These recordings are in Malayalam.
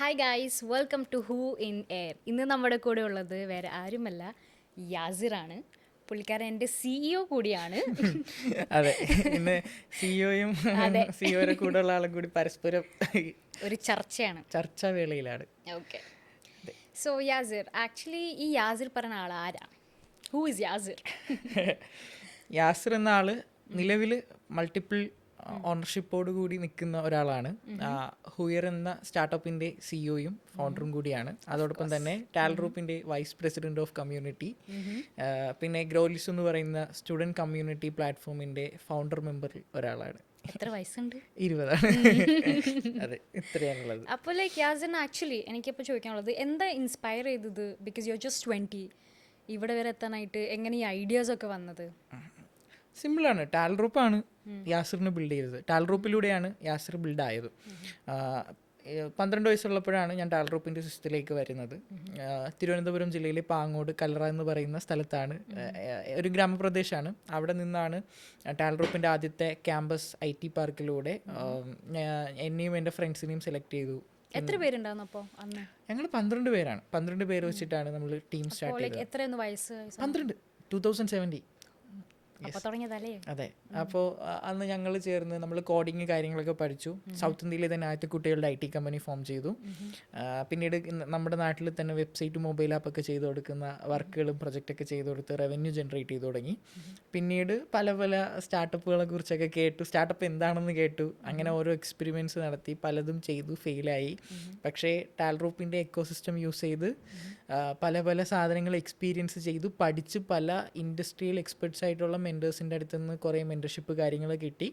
Hi guys, welcome to who in air. ഇന്ന് നമ്മുടെ കൂടെ ഉള്ളത് വേറെ ആരുമല്ല, യാസിറാണ്. പുള്ളിക്കാരൻ എൻ്റെ CEO കൂടിയാണ്. അതെ, ഇന്ന് സിഇഒയും അതെ, സിഇഒയുടെ കൂടെ ഉള്ള ആളും കൂടി പരസ്പരം ഒരു ചർച്ചയാണ്. ചർച്ചാവേളയിലാണ്. ഓക്കെ, സോ യാസിർ, ആക്ച്വലി ഈ യാസിർ പറഞ്ഞ ആൾ ആരാണ്? Who is Yasir? യാസിർ എന്ന ആള് നിലവിൽ മൾട്ടിപ്പിൾ ഓണർഷിപ്പോട് കൂടി നിൽക്കുന്ന ഒരാളാണ്. ഹുയർ എന്ന സ്റ്റാർട്ടപ്പിന്റെ സിഇഒയും ഫൗണ്ടറും കൂടിയാണ്. അതോടൊപ്പം തന്നെ ടാൽറൂപ്പിന്റെ വൈസ് പ്രസിഡന്റ് ഓഫ് കമ്മ്യൂണിറ്റി, പിന്നെ ഗ്രോലിസ് എന്ന് പറയുന്ന സ്റ്റുഡൻറ് കമ്മ്യൂണിറ്റി പ്ലാറ്റ്ഫോമിന്റെ ഫൗണ്ടർ മെമ്പറിൽ ഒരാളാണ്. എത്ര വയസ്സുണ്ട്? 20. അതെ, ഇത്രയാണുള്ളത്. അപ്പോൾ ലൈക്ക് യാസിറിന് ആക്ച്വലി എനിക്കിപ്പോൾ ചോദിക്കാനുള്ളത്, എന്താ ഇൻസ്പയർ ചെയ്തത്? ബിക്കോസ് യു ആർ ജസ്റ്റ് 20, ഇവിടെ വരെ എത്താനായിട്ട് എങ്ങനെ ഈ ഐഡിയാസൊക്കെ വന്നത്? സിമ്പിളാണ്. ടാൽറൂപ്പാണ് യാസിറിന് ബിൽഡ് ചെയ്തത്. ടാൽറൂപ്പിലൂടെയാണ് യാസിർ ബിൽഡ് ആയത്. 12 വയസ്സുള്ളപ്പോഴാണ് ഞാൻ ടാൽറൂപ്പിൻ്റെ സിസ്റ്റത്തിലേക്ക് വരുന്നത്. തിരുവനന്തപുരം ജില്ലയിലെ പാങ്ങോട് കല്ലറ എന്ന് പറയുന്ന സ്ഥലത്താണ്, ഒരു ഗ്രാമപ്രദേശമാണ്. അവിടെ നിന്നാണ് ടാൽറൂപ്പിൻ്റെ ആദ്യത്തെ ക്യാമ്പസ് IT പാർക്കിലൂടെ എന്നെയും എൻ്റെ ഫ്രണ്ട്സിനെയും സെലക്ട് ചെയ്തു. എത്ര പേരുണ്ടായിരുന്നു അപ്പോൾ അന്ന്? ഞങ്ങൾ 12 പേരാണ്. 12 പേര് വെച്ചിട്ടാണ് നമ്മൾ ടീം സ്റ്റാർട്ട് ചെയ്തത്. എത്രയായിരുന്നു വയസ്സ്? 12, 2017. അപ്പോൾ തുടങ്ങിയതല്ലേ? അതെ. അപ്പോൾ അന്ന് ഞങ്ങൾ ചേർന്ന് നമ്മൾ കോഡിങ് കാര്യങ്ങളൊക്കെ പഠിച്ചു. സൗത്ത് ഇന്ത്യയിലെ തന്നെ ആദ്യത്തെ കുട്ടികളുടെ IT കമ്പനി ഫോം ചെയ്തു. പിന്നീട് നമ്മുടെ നാട്ടിൽ തന്നെ വെബ്സൈറ്റ്, മൊബൈൽ ആപ്പൊക്കെ ചെയ്ത് കൊടുക്കുന്ന വർക്കുകളും പ്രൊജക്റ്റൊക്കെ ചെയ്ത് കൊടുത്ത് റവന്യൂ ജനറേറ്റ് ചെയ്ത് തുടങ്ങി. പിന്നീട് പല പല സ്റ്റാർട്ടപ്പുകളെ കുറിച്ചൊക്കെ കേട്ടു, സ്റ്റാർട്ടപ്പ് എന്താണെന്ന് കേട്ടു. അങ്ങനെ ഓരോ എക്സ്പെരിമെൻറ്റ്സ് നടത്തി, പലതും ചെയ്തു, ഫെയിലായി. പക്ഷേ ടാൽറൂപ്പിൻ്റെ എക്കോസിസ്റ്റം യൂസ് ചെയ്ത് പല പല സാധനങ്ങൾ എക്സ്പീരിയൻസ് ചെയ്തു, പഠിച്ച് പല ഇൻഡസ്ട്രിയൽ എക്സ്പെർട്സ് ആയിട്ടുള്ള മെൻറ്റേഴ്സിൻ്റെ അടുത്ത് നിന്ന് കുറേ മെൻറ്റർഷിപ്പ് കാര്യങ്ങൾ കിട്ടി.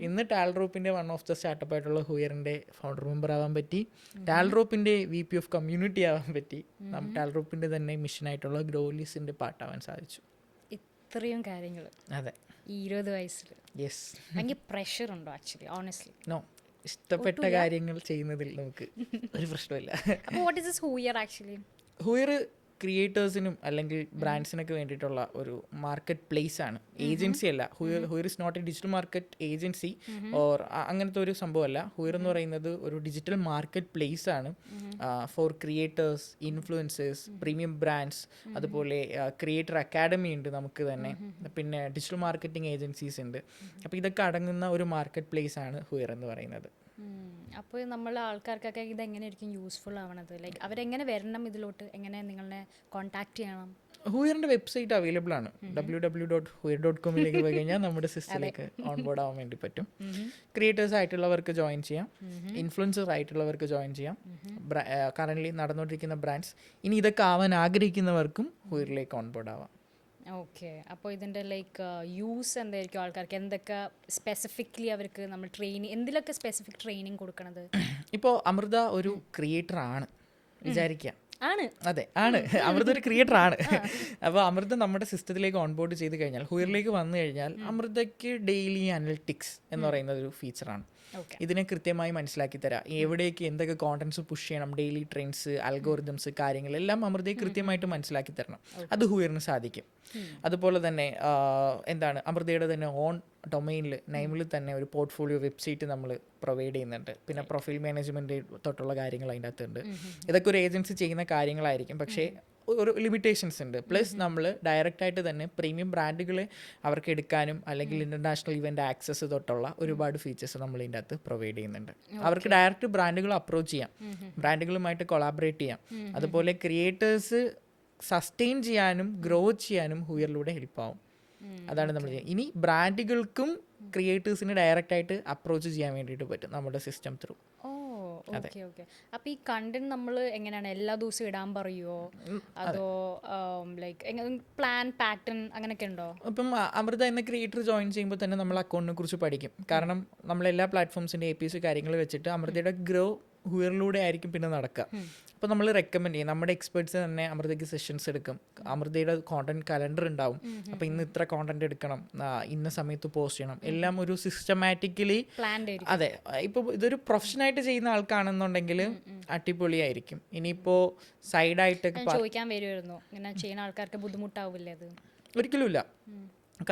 ഇന്ന് ടാൽറൂപ്പിൻ്റെ വൺ ഓഫ് ദ സ്റ്റാർട്ടപ്പ് ആയിട്ടുള്ള ഹുയറിൻ്റെ ഫൗണ്ടർ മെമ്പർ ആവാൻ പറ്റി. ടാൽറൂപ്പിൻ്റെ VP ഓഫ് കമ്മ്യൂണിറ്റി ആവാൻ പറ്റി. ടാൽറൂപ്പിൻ്റെ തന്നെ മിഷനായിട്ടുള്ള ഗ്രോലിസിൻ്റെ പാർട്ടാവാൻ സാധിച്ചു. ഇത്രയും കാര്യങ്ങൾ അതെ, ഈ 20 വയസ്സിൽ. യെസ്. ഭയങ്കര പ്രഷർ ഉണ്ടോ ആക്ച്വലി? ഓണസ്റ്റ്ലി നോ, ഇഷ്ടപ്പെട്ട കാര്യങ്ങൾ ചെയ്യുന്നതിൽ നമുക്ക് ഒരു പ്രശ്നമില്ല. അപ്പോൾ what is this Huyr actually? Huyr ക്രിയേറ്റേഴ്സിനും അല്ലെങ്കിൽ ബ്രാൻഡ്സിനൊക്കെ വേണ്ടിയിട്ടുള്ള ഒരു മാർക്കറ്റ് പ്ലേസ് ആണ്, ഏജൻസി അല്ല. Huyr is not a digital market agency or അങ്ങനത്തെ ഒരു സംഭവമല്ല. ഹുയർ എന്ന് പറയുന്നത് ഒരു ഡിജിറ്റൽ മാർക്കറ്റ് പ്ലേസ് ആണ് for creators, influencers, premium brands, അതുപോലെ ക്രിയേറ്റർ അക്കാഡമി ഉണ്ട് നമുക്ക് തന്നെ, പിന്നെ ഡിജിറ്റൽ മാർക്കറ്റിംഗ് ഏജൻസീസ് ഉണ്ട്. അപ്പോൾ ഇതൊക്കെ അടങ്ങുന്ന ഒരു മാർക്കറ്റ് പ്ലേസ് ആണ് ഹുയർ എന്ന് പറയുന്നത്. അപ്പോൾ നമ്മൾ ആൾക്കാർക്കൊക്കെ ഇതെങ്ങനെയായിരിക്കും യൂസ്ഫുൾ ആവണത്? ലൈക്ക് അവരെങ്ങനെ വരണം ഇതിലോട്ട്? എങ്ങനെ നിങ്ങളെ കോൺടാക്ട് ചെയ്യണം? ഹുയറിൻ്റെ വെബ്സൈറ്റ് അവൈലബിൾ ആണ്. www.huyer.com പോയി കഴിഞ്ഞാൽ നമ്മുടെ സിസ്റ്റത്തിലേക്ക് ഓൺബോർഡ് ആവാൻ വേണ്ടി പറ്റും. ക്രിയേറ്റേഴ്സ് ആയിട്ടുള്ളവർക്ക് ജോയിൻ ചെയ്യാം, ഇൻഫ്ലുവൻസർ ആയിട്ടുള്ളവർക്ക് ജോയിൻ ചെയ്യാം. കറൻ്റ്ലി നടന്നുകൊണ്ടിരിക്കുന്ന ബ്രാൻഡ്സ്, ഇനി ഇതൊക്കെ ആവാൻ ആഗ്രഹിക്കുന്നവർക്കും ഹുയറിലേക്ക് ഓൺബോർഡ് ആവാം. ഓക്കെ, അപ്പോൾ ഇതിൻ്റെ ലൈക്ക് യൂസ് എന്തായിരിക്കും? ആൾക്കാർക്ക് എന്തൊക്കെ സ്പെസിഫിക്കലി അവർക്ക് നമ്മൾ എന്തിലൊക്കെ സ്പെസിഫിക് ട്രെയിനിങ് കൊടുക്കണത്? ഇപ്പോൾ അമൃത ഒരു ക്രിയേറ്റർ ആണ് വിചാരിക്കുക. ആണ്. അതെ, ആണ്. അമൃത ഒരു ക്രിയേറ്റർ ആണ്. അപ്പോൾ അമൃത നമ്മുടെ സിസ്റ്റത്തിലേക്ക് ഓൺബോർഡ് ചെയ്ത് കഴിഞ്ഞാൽ, ഹുയറിലേക്ക് വന്നു കഴിഞ്ഞാൽ, അമൃതയ്ക്ക് ഡെയിലി അനലിറ്റിക്സ് എന്ന് പറയുന്നത് ഒരു ഫീച്ചറാണ്. ഇതിനെ കൃത്യമായി മനസ്സിലാക്കി തരാം. എവിടേക്ക് എന്തൊക്കെ കോണ്ടന്റ്സ് പുഷ് ചെയ്യണം, ഡെയിലി ട്രെൻഡ്സ്, അൽഗോറിതംസ്, കാര്യങ്ങളെല്ലാം അമൃതയെ കൃത്യമായിട്ട് മനസ്സിലാക്കി തരണം. അത് ഹുയറിന് സാധിക്കും. അതുപോലെ തന്നെ എന്താണ്, അമൃതയുടെ തന്നെ ഓൺ ഡൊമൈനിൽ നെയിമിൽ തന്നെ ഒരു പോർട്ട്ഫോളിയോ വെബ്സൈറ്റ് നമ്മൾ പ്രൊവൈഡ് ചെയ്യുന്നുണ്ട്. പിന്നെ പ്രൊഫൈൽ മാനേജ്മെൻറ്റ് തൊട്ടുള്ള കാര്യങ്ങൾ അതിൻ്റെ അകത്തുണ്ട്. ഇതൊക്കെ ഒരു ഏജൻസി ചെയ്യുന്ന കാര്യങ്ങളായിരിക്കും, പക്ഷേ ഒരു ലിമിറ്റേഷൻസ് ഉണ്ട്. പ്ലസ് നമ്മൾ ഡയറക്റ്റായിട്ട് തന്നെ പ്രീമിയം ബ്രാൻഡുകളെ അവർക്ക് എടുക്കാനും അല്ലെങ്കിൽ ഇൻ്റർനാഷണൽ ഇവൻ്റ് ആക്സസ് തൊട്ടുള്ള ഒരുപാട് ഫീച്ചേഴ്സ് നമ്മൾ ഇതിൻ്റെ അകത്ത് പ്രൊവൈഡ് ചെയ്യുന്നുണ്ട്. അവർക്ക് ഡയറക്റ്റ് ബ്രാൻഡുകൾ അപ്രോച്ച് ചെയ്യാം, ബ്രാൻഡുകളുമായിട്ട് കൊളാബറേറ്റ് ചെയ്യാം. അതുപോലെ ക്രിയേറ്റേഴ്സ് സസ്റ്റെയിൻ ചെയ്യാനും ഗ്രോ ചെയ്യാനും ഹുയറിലൂടെ ഹെൽപ്പാവും. അതാണ് നമ്മൾ ചെയ്യുക. ഇനി ബ്രാൻഡുകൾക്കും ക്രിയേറ്റേഴ്സിന് ഡയറക്റ്റായിട്ട് അപ്രോച്ച് ചെയ്യാൻ വേണ്ടിയിട്ട് പറ്റും നമ്മുടെ സിസ്റ്റം ത്രൂ. Okay okay. അപ്പോൾ ഈ കണ്ടന്റ് നമ്മൾ എങ്ങനെയാണ്, എല്ലാ ദിവസവും ഇടാൻ പറയുമോ, അതോ ലൈക്ക് പ്ലാൻ പാറ്റേൺ അങ്ങനെയൊക്കെ ഉണ്ടോ? ഇപ്പം അമൃത എന്ന ക്രിയേറ്റർ ജോയിൻ ചെയ്യുമ്പോൾ തന്നെ നമ്മൾ അക്കൗണ്ടിനെ കുറിച്ച് പഠിക്കും. കാരണം നമ്മളെല്ലാ പ്ലാറ്റ്ഫോംസിൻ്റെ APIs കാര്യങ്ങൾ വെച്ചിട്ട് അമൃതയുടെ ഗ്രോ ഹുയറിലൂടെ ആയിരിക്കും പിന്നെ നടക്കുക. അപ്പോൾ നമ്മൾ റെക്കമെൻഡ് ചെയ്യും, നമ്മുടെ എക്സ്പേർട്സ് തന്നെ അമൃതയ്ക്ക് സെഷൻസ് എടുക്കും. അമൃതയുടെ കോണ്ടന്റ് കലണ്ടർ ഉണ്ടാവും. അപ്പോൾ ഇന്ന് ഇത്ര കോണ്ടന്റ് എടുക്കണം, ഇന്ന സമയത്ത് പോസ്റ്റ് ചെയ്യണം, എല്ലാം ഒരു സിസ്റ്റമാറ്റിക്കലി. അതെ, ഇപ്പോൾ ഇതൊരു പ്രൊഫഷനായിട്ട് ചെയ്യുന്ന ആൾക്കാണെന്നുണ്ടെങ്കിൽ അടിപൊളിയായിരിക്കും. ഇനിയിപ്പോൾ സൈഡായിട്ട് ചോദിക്കാൻ വരുമായിരുന്നു, ഇങ്ങനെ ചെയ്യുന്ന ആൾക്കാർക്ക് ബുദ്ധിമുട്ടാവില്ലേ അത്? ഒരിക്കലുമില്ല.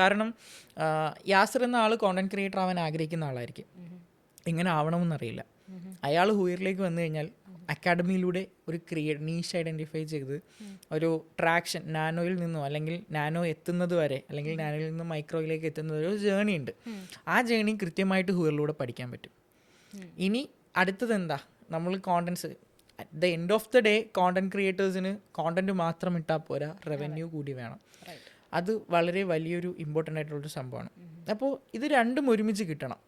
കാരണം യാസിർ എന്ന ആൾ കോണ്ടന്റ് ക്രിയേറ്റർ ആവാൻ ആഗ്രഹിക്കുന്ന ആളായിരിക്കും. എങ്ങനെ ആവണമെന്നറിയില്ല. അയാൾ ഹുയറിലേക്ക് വന്നു കഴിഞ്ഞാൽ അക്കാഡമിയിലൂടെ ഒരു നീഷ് ഐഡൻറ്റിഫൈ ചെയ്ത് ഒരു ട്രാക്ഷൻ നാനോയിൽ നിന്നോ അല്ലെങ്കിൽ നാനോ എത്തുന്നത് വരെ അല്ലെങ്കിൽ നാനോയിൽ നിന്ന് മൈക്രോയിലേക്ക് എത്തുന്നത് ഒരു ജേണി ഉണ്ട്. ആ ജേണി കൃത്യമായിട്ട് ഹുയറിലൂടെ പഠിക്കാൻ പറ്റും. ഇനി അടുത്തത് എന്താ, നമ്മൾ contents at the end of the day content ക്രിയേറ്റേഴ്സിന് കോണ്ടന്റ് മാത്രം ഇട്ടാൽ പോരാ, റവന്യൂ കൂടി വേണം. അത് വളരെ വലിയൊരു ഇമ്പോർട്ടൻ്റ് ആയിട്ടുള്ളൊരു സംഭവമാണ്. അപ്പോൾ ഇത് രണ്ടും ഒരുമിച്ച് കിട്ടണം.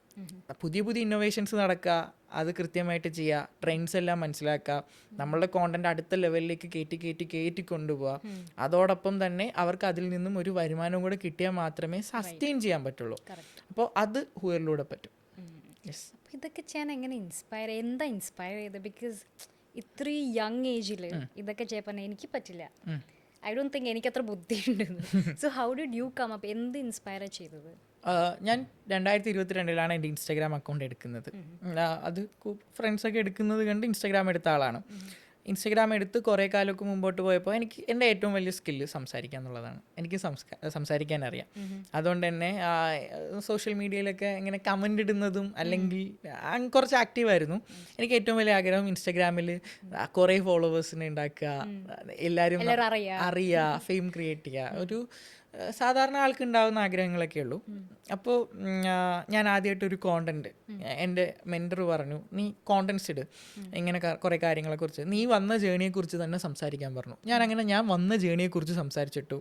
പുതിയ പുതിയ ഇന്നോവേഷൻസ് നടക്കുക, അത് കൃത്യമായിട്ട് ചെയ്യുക, ട്രെൻഡ്സ് എല്ലാം മനസ്സിലാക്കുക, നമ്മളുടെ കോണ്ടന്റ് അടുത്ത ലെവലിലേക്ക് കയറ്റി കൊണ്ടുപോവുക. അതോടൊപ്പം തന്നെ അവർക്ക് അതിൽ നിന്നും ഒരു വരുമാനം കൂടെ കിട്ടിയാൽ മാത്രമേ സസ്റ്റെയിൻ ചെയ്യാൻ പറ്റുള്ളൂ. അപ്പോൾ അത് ഹുയറിലൂടെ പറ്റും. ഇതൊക്കെ ചെയ്യാൻ എങ്ങനെ എന്താ ഇൻസ്പയർ ചെയ്തത്? ബിക്കോസ് ഇത്രയും യങ് ഏജിൽ ഇതൊക്കെ ചെയ്യാൻ എനിക്ക് പറ്റില്ല. ഐ ഡോണ്ട് തിങ്ക് എനിക്കത്ര ബുദ്ധിയുണ്ടെന്ന്. So how did you come up? എന്ത് ഇൻസ്പയർ ചെയ്തത്? ഞാൻ 2022 എൻ്റെ ഇൻസ്റ്റാഗ്രാം അക്കൗണ്ട് എടുക്കുന്നത്. അത് ഫ്രണ്ട്സൊക്കെ എടുക്കുന്നത് കണ്ട് ഇൻസ്റ്റാഗ്രാം എടുത്ത ആളാണ്. ഇൻസ്റ്റാഗ്രാം എടുത്ത് കുറേ കാലമൊക്കെ മുമ്പോട്ട് പോയപ്പോൾ എനിക്ക് എൻ്റെ ഏറ്റവും വലിയ സ്കില്ല് സംസാരിക്കുക എന്നുള്ളതാണ്. എനിക്ക് സംസാരിക്കാൻ അറിയാം. അതുകൊണ്ട് തന്നെ സോഷ്യൽ മീഡിയയിലൊക്കെ ഇങ്ങനെ കമൻ്റ് ഇടുന്നതും അല്ലെങ്കിൽ കുറച്ച് ആക്റ്റീവായിരുന്നു. എനിക്ക് ഏറ്റവും വലിയ ആഗ്രഹം ഇൻസ്റ്റാഗ്രാമിൽ കുറേ ഫോളോവേഴ്സിനെ ഉണ്ടാക്കുക, എല്ലാവരും അറിയുക, ഫെയിം ക്രിയേറ്റ് ചെയ്യുക, ഒരു സാധാരണ ആൾക്ക് ഉണ്ടാകുന്ന ആഗ്രഹങ്ങളൊക്കെ ഉള്ളൂ. അപ്പോൾ ഞാൻ ആദ്യമായിട്ടൊരു കോണ്ടന്റ്, എൻ്റെ മെൻറ്റർ പറഞ്ഞു, നീ കോണ്ടന്റ്സ് ഇട്, ഇങ്ങനെ കുറേ കാര്യങ്ങളെക്കുറിച്ച്, നീ വന്ന ജേണിയെക്കുറിച്ച് തന്നെ സംസാരിക്കാൻ പറഞ്ഞു. ഞാൻ വന്ന ജേണിയെക്കുറിച്ച് സംസാരിച്ചിട്ടു.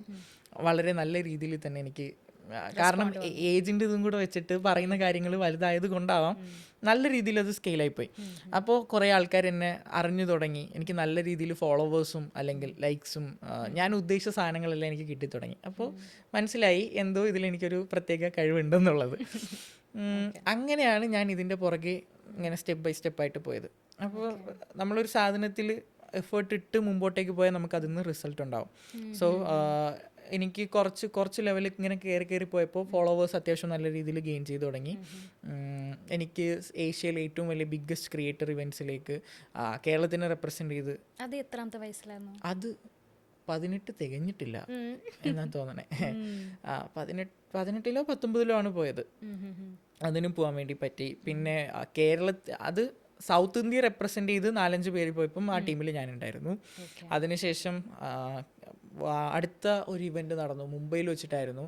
വളരെ നല്ല രീതിയിൽ തന്നെ എനിക്ക്, കാരണം ഏജിൻ്റെ ഇതും കൂടെ വെച്ചിട്ട് പറയുന്ന കാര്യങ്ങൾ വലുതായത് കൊണ്ടാവാം നല്ല രീതിയിൽ അത് സ്കെയിലായിപ്പോയി. അപ്പോൾ കുറേ ആൾക്കാർ എന്നെ അറിഞ്ഞു തുടങ്ങി. എനിക്ക് നല്ല രീതിയിൽ ഫോളോവേഴ്സും അല്ലെങ്കിൽ ലൈക്സും ഞാൻ ഉദ്ദേശിച്ച സാധനങ്ങളെല്ലാം എനിക്ക് കിട്ടിത്തുടങ്ങി. അപ്പോൾ മനസ്സിലായി എന്തോ ഇതിലെനിക്കൊരു പ്രത്യേക കഴിവുണ്ടെന്നുള്ളത്. അങ്ങനെയാണ് ഞാൻ ഇതിൻ്റെ പുറകെ ഇങ്ങനെ സ്റ്റെപ്പ് ബൈ സ്റ്റെപ്പായിട്ട് പോയത്. അപ്പോൾ നമ്മളൊരു സാധനത്തിൽ എഫേർട്ട് ഇട്ട് മുമ്പോട്ടേക്ക് പോയാൽ നമുക്ക് അതിൽ നിന്ന് റിസൾട്ട് ഉണ്ടാവും. സോ എനിക്ക് കുറച്ച് ലെവലിൽ ഇങ്ങനെ കയറി പോയപ്പോൾ ഫോളോവേഴ്സ് അത്യാവശ്യം നല്ല രീതിയിൽ ഗെയിൻ ചെയ്ത് തുടങ്ങി. എനിക്ക് ഏഷ്യയിലെ ഏറ്റവും വലിയ ബിഗ്ഗസ്റ്റ് ക്രിയേറ്റർ ഇവൻറ്റ്സിലേക്ക് കേരളത്തിനെ റെപ്രസെൻ്റ് ചെയ്ത്. അത് എത്രാമത്തെ വയസ്സിലായിരുന്നു? അത് 18 തികഞ്ഞിട്ടില്ല എന്നാണ് തോന്നണേ. 18-ലോ 19-ലോ ആണ് പോയത്. അതിനും പോകാൻ വേണ്ടി പറ്റി. പിന്നെ അത് സൗത്ത് ഇന്ത്യ റെപ്രസെൻ്റ് ചെയ്ത് 4-5 പേര് പോയപ്പം ആ ടീമിൽ ഞാനുണ്ടായിരുന്നു. അതിനുശേഷം അടുത്ത ഒരു ഇവൻറ്റ് നടന്നു, മുംബൈയിൽ വെച്ചിട്ടായിരുന്നു.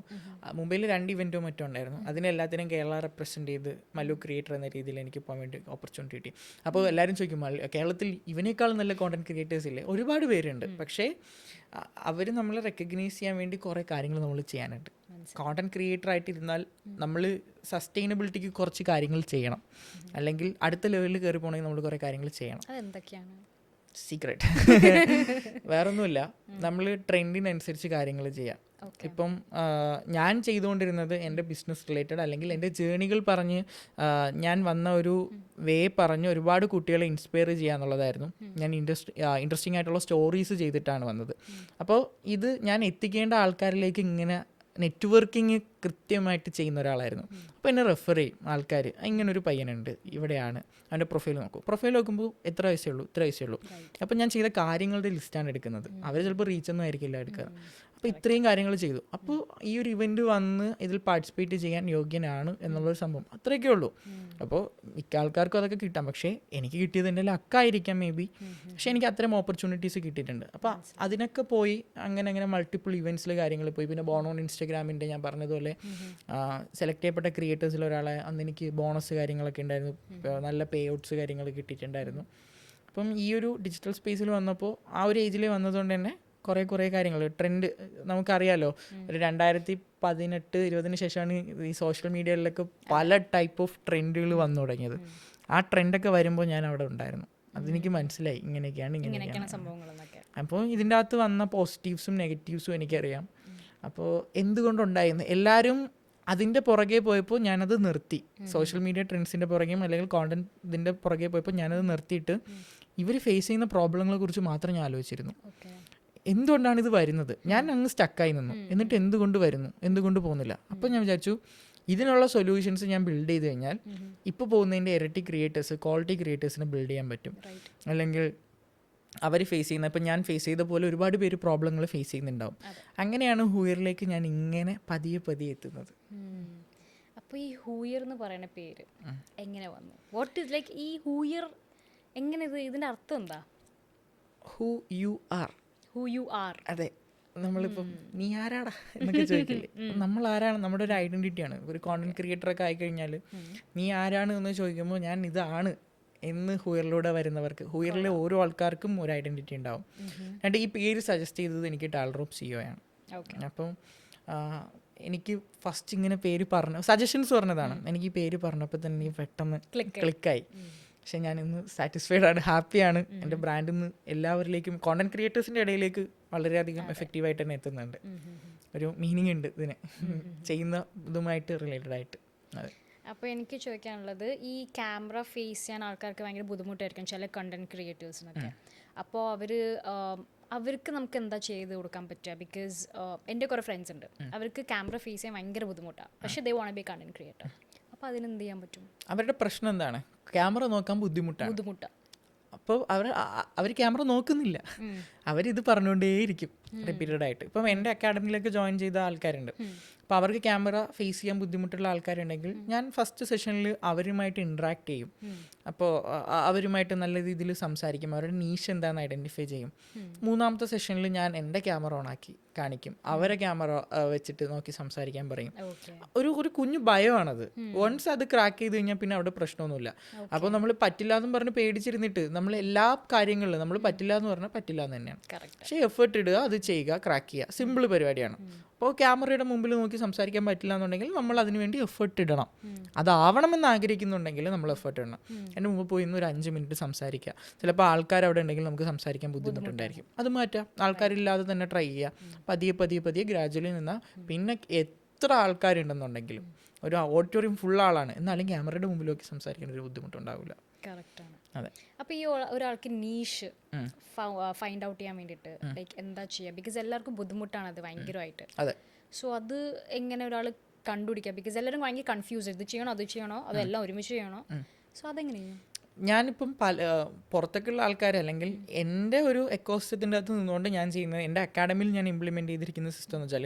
മുംബൈയിൽ 2 ഇവൻറ്റോ മറ്റോ ഉണ്ടായിരുന്നു. അതിനെല്ലാത്തിനും കേരള റെപ്രസെൻ്റ് ചെയ്ത് മല്ലു ക്രിയേറ്റർ എന്ന രീതിയിൽ എനിക്ക് പോകാൻ വേണ്ടി ഓപ്പർച്യൂണിറ്റി കിട്ടി. അപ്പോൾ എല്ലാവരും ചോദിക്കും, കേരളത്തിൽ ഇവനേക്കാളും നല്ല കോണ്ടന്റ് ക്രിയേറ്റേഴ്സ് ഇല്ലേ? ഒരുപാട് പേരുണ്ട്. പക്ഷേ അവർ നമ്മളെ റെക്കഗ്നൈസ് ചെയ്യാൻ വേണ്ടി കുറേ കാര്യങ്ങൾ നമ്മൾ ചെയ്യാനുണ്ട്. കോണ്ടന്റ് ക്രിയേറ്റർ ആയിട്ടിരുന്നാൽ നമ്മൾ സസ്റ്റൈനബിലിറ്റിക്ക് കുറച്ച് കാര്യങ്ങൾ ചെയ്യണം. അല്ലെങ്കിൽ അടുത്ത ലെവലിൽ കയറി പോകണമെങ്കിൽ നമ്മൾ കുറേ കാര്യങ്ങൾ ചെയ്യണം. അതെന്തൊക്കെയാണ്? സീക്രട്ട് വേറൊന്നുമില്ല, നമ്മൾ ട്രെൻഡിനനുസരിച്ച് കാര്യങ്ങൾ ചെയ്യാം. ഇപ്പം ഞാൻ ചെയ്തുകൊണ്ടിരുന്നത് എൻ്റെ ബിസിനസ് റിലേറ്റഡ് അല്ലെങ്കിൽ എൻ്റെ ജേണികൾ പറഞ്ഞ് ഞാൻ വന്ന ഒരു വേ പറഞ്ഞ് ഒരുപാട് കുട്ടികളെ ഇൻസ്പയർ ചെയ്യുക എന്നുള്ളതായിരുന്നു. ഞാൻ ഇൻട്രസ്റ്റിംഗ് ആയിട്ടുള്ള സ്റ്റോറീസ് ചെയ്തിട്ടാണ് വന്നത്. അപ്പോൾ ഇത് ഞാൻ എത്തിക്കേണ്ട ആൾക്കാരിലേക്ക് ഇങ്ങനെ നെറ്റ്വർക്കിംഗ് കൃത്യമായിട്ട് ചെയ്യുന്ന ഒരാളായിരുന്നു. അപ്പോൾ എന്നെ റെഫർ ചെയ്യും ആൾക്കാർ, ഇങ്ങനൊരു പയ്യനുണ്ട്, ഇവിടെയാണ്, അവൻ്റെ പ്രൊഫൈൽ നോക്കുമ്പോൾ എത്ര വയസ്സേ ഉള്ളൂ, ഇത്ര വയസ്സേ ഉള്ളൂ. അപ്പോൾ ഞാൻ ചെയ്ത കാര്യങ്ങളുടെ ലിസ്റ്റാണ് എടുക്കുന്നത്. അവർ ചിലപ്പോൾ റീച്ചൊന്നും ആയിരിക്കില്ല എടുക്കുക. അപ്പോൾ ഇത്രയും കാര്യങ്ങൾ ചെയ്തു. അപ്പോൾ ഈ ഒരു ഇവൻറ്റ് വന്ന് ഇതിൽ പാർട്ടിസിപ്പേറ്റ് ചെയ്യാൻ യോഗ്യനാണ് എന്നുള്ളൊരു സംഭവം, അത്രയൊക്കെ ഉള്ളൂ. അപ്പോൾ മിക്ക ആൾക്കാർക്കും അതൊക്കെ കിട്ടാം. പക്ഷേ എനിക്ക് കിട്ടിയത് എൻ്റെ ലക്കായിരിക്കാം മേ ബി. പക്ഷേ എനിക്ക് അത്തരം ഓപ്പർച്യൂണിറ്റീസ് കിട്ടിയിട്ടുണ്ട്. അപ്പോൾ അതിനൊക്കെ പോയി അങ്ങനെ മൾട്ടിപ്പിൾ ഇവൻറ്റ്സിൽ കാര്യങ്ങൾ പോയി. പിന്നെ ബോൺ ഇൻസ്റ്റഗ്രാമിൻ്റെ ഞാൻ പറഞ്ഞതുപോലെ സെലക്ട് ചെയ്യപ്പെട്ട ക്രിയേറ്റേഴ്സിൽ ഒരാളെ അന്ന് എനിക്ക് ബോണസ് കാര്യങ്ങളൊക്കെ ഉണ്ടായിരുന്നു, നല്ല പേ ഔട്ട്സ് കാര്യങ്ങൾ കിട്ടിയിട്ടുണ്ടായിരുന്നു. അപ്പം ഈ ഒരു ഡിജിറ്റൽ സ്പേസിൽ വന്നപ്പോൾ ആ ഒരു ഏജിൽ വന്നതുകൊണ്ട് തന്നെ കുറേ കാര്യങ്ങൾ ട്രെൻഡ് നമുക്കറിയാലോ. ഒരു 2018-20 ശേഷമാണ് ഈ സോഷ്യൽ മീഡിയയിലൊക്കെ പല ടൈപ്പ് ഓഫ് ട്രെൻഡുകൾ വന്നു തുടങ്ങിയത്. ആ ട്രെൻഡൊക്കെ വരുമ്പോൾ ഞാൻ അവിടെ ഉണ്ടായിരുന്നു. അതെനിക്ക് മനസ്സിലായി ഇങ്ങനെയൊക്കെയാണ് സംഭവങ്ങളെന്നൊക്കെ. അപ്പോൾ ഇതിൻ്റെ അകത്ത് വന്ന പോസിറ്റീവ്സും നെഗറ്റീവ്സും എനിക്കറിയാം. അപ്പോൾ എന്തുകൊണ്ടുണ്ടായിരുന്നു, എല്ലാവരും അതിൻ്റെ പുറകെ പോയപ്പോൾ ഞാനത് നിർത്തി. സോഷ്യൽ മീഡിയ ട്രെൻഡ്സിൻ്റെ പുറകെയും അല്ലെങ്കിൽ കോണ്ടന്റ് ഇതിൻ്റെ പുറകെ പോയപ്പോൾ ഞാനത് നിർത്തിയിട്ട് ഇവർ ഫേസ് ചെയ്യുന്ന പ്രോബ്ലങ്ങളെ കുറിച്ച് മാത്രം ഞാൻ ആലോചിച്ചിരുന്നു. എന്തുകൊണ്ടാണ് ഇത് വരുന്നത്? ഞാൻ അങ്ങ് സ്റ്റക്കായി നിന്നു. എന്നിട്ട് എന്തുകൊണ്ട് പോകുന്നില്ല? അപ്പോൾ ഞാൻ വിചാരിച്ചു ഇതിനുള്ള സൊല്യൂഷൻസ് ഞാൻ ബിൽഡ് ചെയ്ത് കഴിഞ്ഞാൽ ഇപ്പോൾ പോകുന്നതിൻ്റെ ഇരട്ടി ക്രിയേറ്റേഴ്സ്, ക്വാളിറ്റി ക്രിയേറ്റേഴ്സിനെ ബിൽഡ് ചെയ്യാൻ പറ്റും. അല്ലെങ്കിൽ അവർ ഫേസ് ചെയ്യുന്ന, ഇപ്പം ഞാൻ ഫേസ് ചെയ്ത പോലെ ഒരുപാട് പേര് പ്രോബ്ലങ്ങൾ ഫേസ് ചെയ്യുന്നുണ്ടാവും. അങ്ങനെയാണ് ഹൂയറിലേക്ക് ഞാൻ ഇങ്ങനെ പതിയെ എത്തുന്നത്. അപ്പോൾ ഈ ഹൂയർ എന്ന് പറയുന്ന പേര് എങ്ങനെ വന്നു? വാട്ട് ഇസ് ലൈക്ക് ഈ ഹൂയർ എങ്ങനെ ഇതിൻ്റെ അർത്ഥം എന്താ? Who you are. Who you are. അതെ, നമ്മളിപ്പം നീ ആരാടാ എന്നൊക്കെ ചോദിക്കില്ലേ, നമ്മൾ ആരാണ്, നമ്മുടെ ഒരു ഐഡൻറ്റിറ്റിയാണ്. ഒരു കോണ്ടന്റ് ക്രിയേറ്ററൊക്കെ ആയിക്കഴിഞ്ഞാൽ നീ ആരാണ് എന്ന് ചോദിക്കുമ്പോൾ ഞാൻ ഇതാണ് എന്ന് ഹുയറിലൂടെ വരുന്നവർക്ക്, ഹുയറിലെ ഓരോ ആൾക്കാർക്കും ഒരു ഐഡൻറ്റിറ്റി ഉണ്ടാവും. എന്നിട്ട് ഈ പേര് സജസ്റ്റ് ചെയ്തത് എനിക്ക് ടാൽറോപ്പ് സിയോയാണ്. അപ്പം എനിക്ക് ഫസ്റ്റ് ഇങ്ങനെ പേര് സജഷൻസ് പറഞ്ഞതാണ്. എനിക്ക് ഈ പേര് പറഞ്ഞപ്പോൾ തന്നെ പെട്ടെന്ന് ക്ലിക്കായി. പക്ഷെ ഞാൻ ഇന്ന് സാറ്റിസ്ഫൈഡ് ആണ്, ഹാപ്പിയാണ്. എൻ്റെ ബ്രാൻഡിൽ നിന്ന് എല്ലാവരിലേക്കും, കോണ്ടന്റ് ക്രിയേറ്റേഴ്സിൻ്റെ ഇടയിലേക്ക് വളരെയധികം എഫക്റ്റീവായിട്ട് തന്നെ എത്തുന്നുണ്ട്. ഒരു മീനിങ് ഉണ്ട് ഇതിന്, ചെയ്യുന്ന ഇതുമായിട്ട് റിലേറ്റഡ് ആയിട്ട്. അതെ. അപ്പോൾ എനിക്ക് ചോദിക്കാനുള്ളത്, ഈ ക്യാമറ ഫേസ് ചെയ്യാൻ ആൾക്കാർക്ക് ഭയങ്കര ബുദ്ധിമുട്ടായിരിക്കും ചില കണ്ടന്റ് ക്രിയേറ്റേഴ്സിനൊക്കെ. അപ്പോൾ അവർക്ക് നമുക്ക് എന്താ ചെയ്ത് കൊടുക്കാൻ പറ്റുക? ബിക്കോസ് എൻ്റെ കുറേ ഫ്രണ്ട്സ് ഉണ്ട്, അവർക്ക് ക്യാമറ ഫേസ് ചെയ്യാൻ ഭയങ്കര ബുദ്ധിമുട്ടാണ്, പക്ഷേ ദേ വോണ്ട് ബി കണ്ടന്റ് ക്രിയേറ്റർ. അപ്പോൾ അതിനെന്ത് ചെയ്യാൻ പറ്റും? അവരുടെ പ്രശ്നം എന്താണ്? ക്യാമറ നോക്കാൻ ബുദ്ധിമുട്ടാണ്. അപ്പോൾ അവർ ക്യാമറ നോക്കുന്നില്ല, അവരിത് പറഞ്ഞുകൊണ്ടേയിരിക്കും റിപ്പീറ്റഡ് ആയിട്ട്. ഇപ്പം എൻ്റെ അക്കാഡമിയിലേക്ക് ജോയിൻ ചെയ്ത ആൾക്കാരുണ്ട്. അപ്പോൾ അവർക്ക് ക്യാമറ ഫേസ് ചെയ്യാൻ ബുദ്ധിമുട്ടുള്ള ആൾക്കാരുണ്ടെങ്കിൽ ഞാൻ ഫസ്റ്റ് സെഷനിൽ അവരുമായിട്ട് ഇൻട്രാക്ട് ചെയ്യും. അപ്പോൾ അവരുമായിട്ട് നല്ല രീതിയിൽ സംസാരിക്കും, അവരുടെ നീഷ് എന്താണെന്ന് ഐഡൻറ്റിഫൈ ചെയ്യും. മൂന്നാമത്തെ സെഷനിൽ ഞാൻ എൻ്റെ ക്യാമറ ഓണാക്കി കാണിക്കും, അവരെ ക്യാമറ വെച്ചിട്ട് നോക്കി സംസാരിക്കാൻ പറയും. ഒരു കുഞ്ഞു ഭയമാണത്. വൺസ് അത് ക്രാക്ക് ചെയ്ത് കഴിഞ്ഞാൽ പിന്നെ അവിടെ പ്രശ്നമൊന്നുമില്ല. അപ്പോൾ നമ്മൾ പറ്റില്ല എന്നും പറഞ്ഞ് പേടിച്ചിരുന്നിട്ട് നമ്മൾ എല്ലാ കാര്യങ്ങളിലും നമ്മൾ പറ്റില്ല എന്ന് പറഞ്ഞാൽ പറ്റില്ല എന്ന് തന്നെയാണ്. പക്ഷേ എഫേർട്ട് ഇടുക, അത് ചെയ്യുക, ക്രാക്ക് ചെയ്യുക, സിമ്പിൾ പരിപാടിയാണ്. അപ്പോൾ ക്യാമറയുടെ മുമ്പിൽ നോക്കി സംസാരിക്കാൻ പറ്റില്ല എന്നുണ്ടെങ്കിൽ നമ്മൾ അതിന് വേണ്ടി എഫേർട്ട് ഇടണം. അതാവണമെന്ന് ആഗ്രഹിക്കുന്നുണ്ടെങ്കിൽ നമ്മൾ എഫേർട്ട് ഇടണം. എൻ്റെ മുമ്പ് പോയി ഇന്ന് ഒരു 5 മിനിറ്റ് സംസാരിക്കുക. ചിലപ്പോൾ ആൾക്കാർ അവിടെ ഉണ്ടെങ്കിൽ നമുക്ക് സംസാരിക്കാൻ ബുദ്ധിമുട്ടുണ്ടായിരിക്കും, അത് മാറ്റുക. ആൾക്കാരില്ലാതെ തന്നെ ട്രൈ ചെയ്യുക. പതിയെ ഗ്രാജുവലി നിന്നാൽ പിന്നെ എത്ര ആൾക്കാരുണ്ടെന്നുണ്ടെങ്കിലും, ഒരു ഓഡിറ്റോറിയം ഫുൾ ആളാണ് എന്നാലും ക്യാമറയുടെ മുമ്പിൽ നോക്കി സംസാരിക്കാൻ ഒരു ബുദ്ധിമുട്ടുണ്ടാവില്ല. കറക്റ്റാണ്. അതെ. അപ്പോൾ ഈ ഒരാൾക്ക് നീഷ് ഫൈൻഡ് ഔട്ട് ചെയ്യാൻ വേണ്ടിയിട്ട് ലൈക്ക് എന്താ ചെയ്യുക? ബിക്കോസ് എല്ലാവർക്കും ബുദ്ധിമുട്ടാണ് അത് ഭയങ്കരമായിട്ട്. അതെ. സോ അത് എങ്ങനെ ഒരാൾ കണ്ടുപിടിക്കുക? ബിക്കോസ് എല്ലാവരും ഭയങ്കര കൺഫ്യൂസ്, ഇത് ചെയ്യണോ അത് ചെയ്യണോ അതെല്ലാം ഒരുമിച്ച് ചെയ്യണോ? സോ അതെങ്ങനെയാണ്? ഞാനിപ്പം പുറത്തേക്കുള്ള ആൾക്കാർ അല്ലെങ്കിൽ എൻ്റെ ഒരു എക്കോസിസ്റ്റത്തിൻ്റെ അകത്ത് നിന്നുകൊണ്ട് ഞാൻ ചെയ്യുന്നത്, എൻ്റെ അക്കാഡമിയിൽ ഞാൻ ഇംപ്ലിമെൻറ്റ് ചെയ്തിരിക്കുന്ന സിസ്റ്റം എന്ന് വെച്ചാൽ,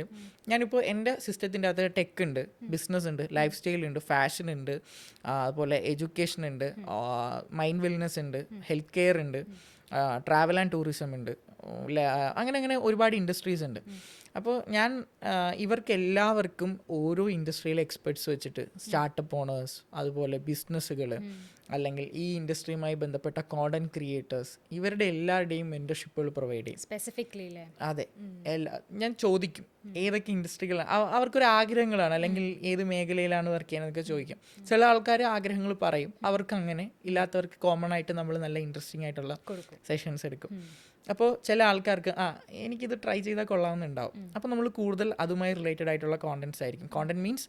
ഞാനിപ്പോൾ എൻ്റെ സിസ്റ്റത്തിൻ്റെ അകത്ത് ടെക് ഉണ്ട്, ബിസിനസ് ഉണ്ട്, ലൈഫ് സ്റ്റൈൽ ഉണ്ട്, ഫാഷൻ ഉണ്ട്, അതുപോലെ എഡ്യൂക്കേഷൻ ഉണ്ട്, മൈൻഡ് വെൽനെസ് ഉണ്ട്, ഹെൽത്ത് കെയർ ഉണ്ട്, ട്രാവൽ ആൻഡ് ടൂറിസം ഉണ്ട്, അങ്ങനെ ഒരുപാട് ഇൻഡസ്ട്രീസ് ഉണ്ട്. അപ്പോൾ ഞാൻ ഇവർക്ക് എല്ലാവർക്കും ഓരോ ഇൻഡസ്ട്രിയിലെ എക്സ്പെർട്സ് വെച്ചിട്ട്, സ്റ്റാർട്ടപ്പ് ഓണേഴ്സ്, അതുപോലെ ബിസിനസ്സുകൾ, അല്ലെങ്കിൽ ഈ ഇൻഡസ്ട്രിയുമായി ബന്ധപ്പെട്ട കോണ്ടന്റ് ക്രിയേറ്റേഴ്സ്, ഇവരുടെ എല്ലാവരുടെയും മെൻറ്റർഷിപ്പുകൾ പ്രൊവൈഡ് ചെയ്യും സ്പെസിഫിക്കലി. അതെ. ഞാൻ ചോദിക്കും ഏതൊക്കെ ഇൻഡസ്ട്രികളാണ്, അവർക്കൊരു ആഗ്രഹങ്ങളാണ്, അല്ലെങ്കിൽ ഏത് മേഖലയിലാണ് വർക്ക് ചെയ്യാനൊക്കെ ചോദിക്കും. ചില ആൾക്കാർ ആഗ്രഹങ്ങൾ പറയും, അവർക്ക് അങ്ങനെ, ഇല്ലാത്തവർക്ക് കോമൺ ആയിട്ട് നമ്മൾ നല്ല ഇൻട്രസ്റ്റിംഗ് ആയിട്ടുള്ള സെഷൻസ് എടുക്കും. അപ്പോൾ ചില ആൾക്കാർക്ക് എനിക്കിത് ട്രൈ ചെയ്താൽ കൊള്ളാമെന്നുണ്ടാവും. അപ്പോൾ നമ്മൾ കൂടുതൽ അതുമായി റിലേറ്റഡ് ആയിട്ടുള്ള കോണ്ടന്റ്സ് ആയിരിക്കും, കോണ്ടന്റ് മീൻസ്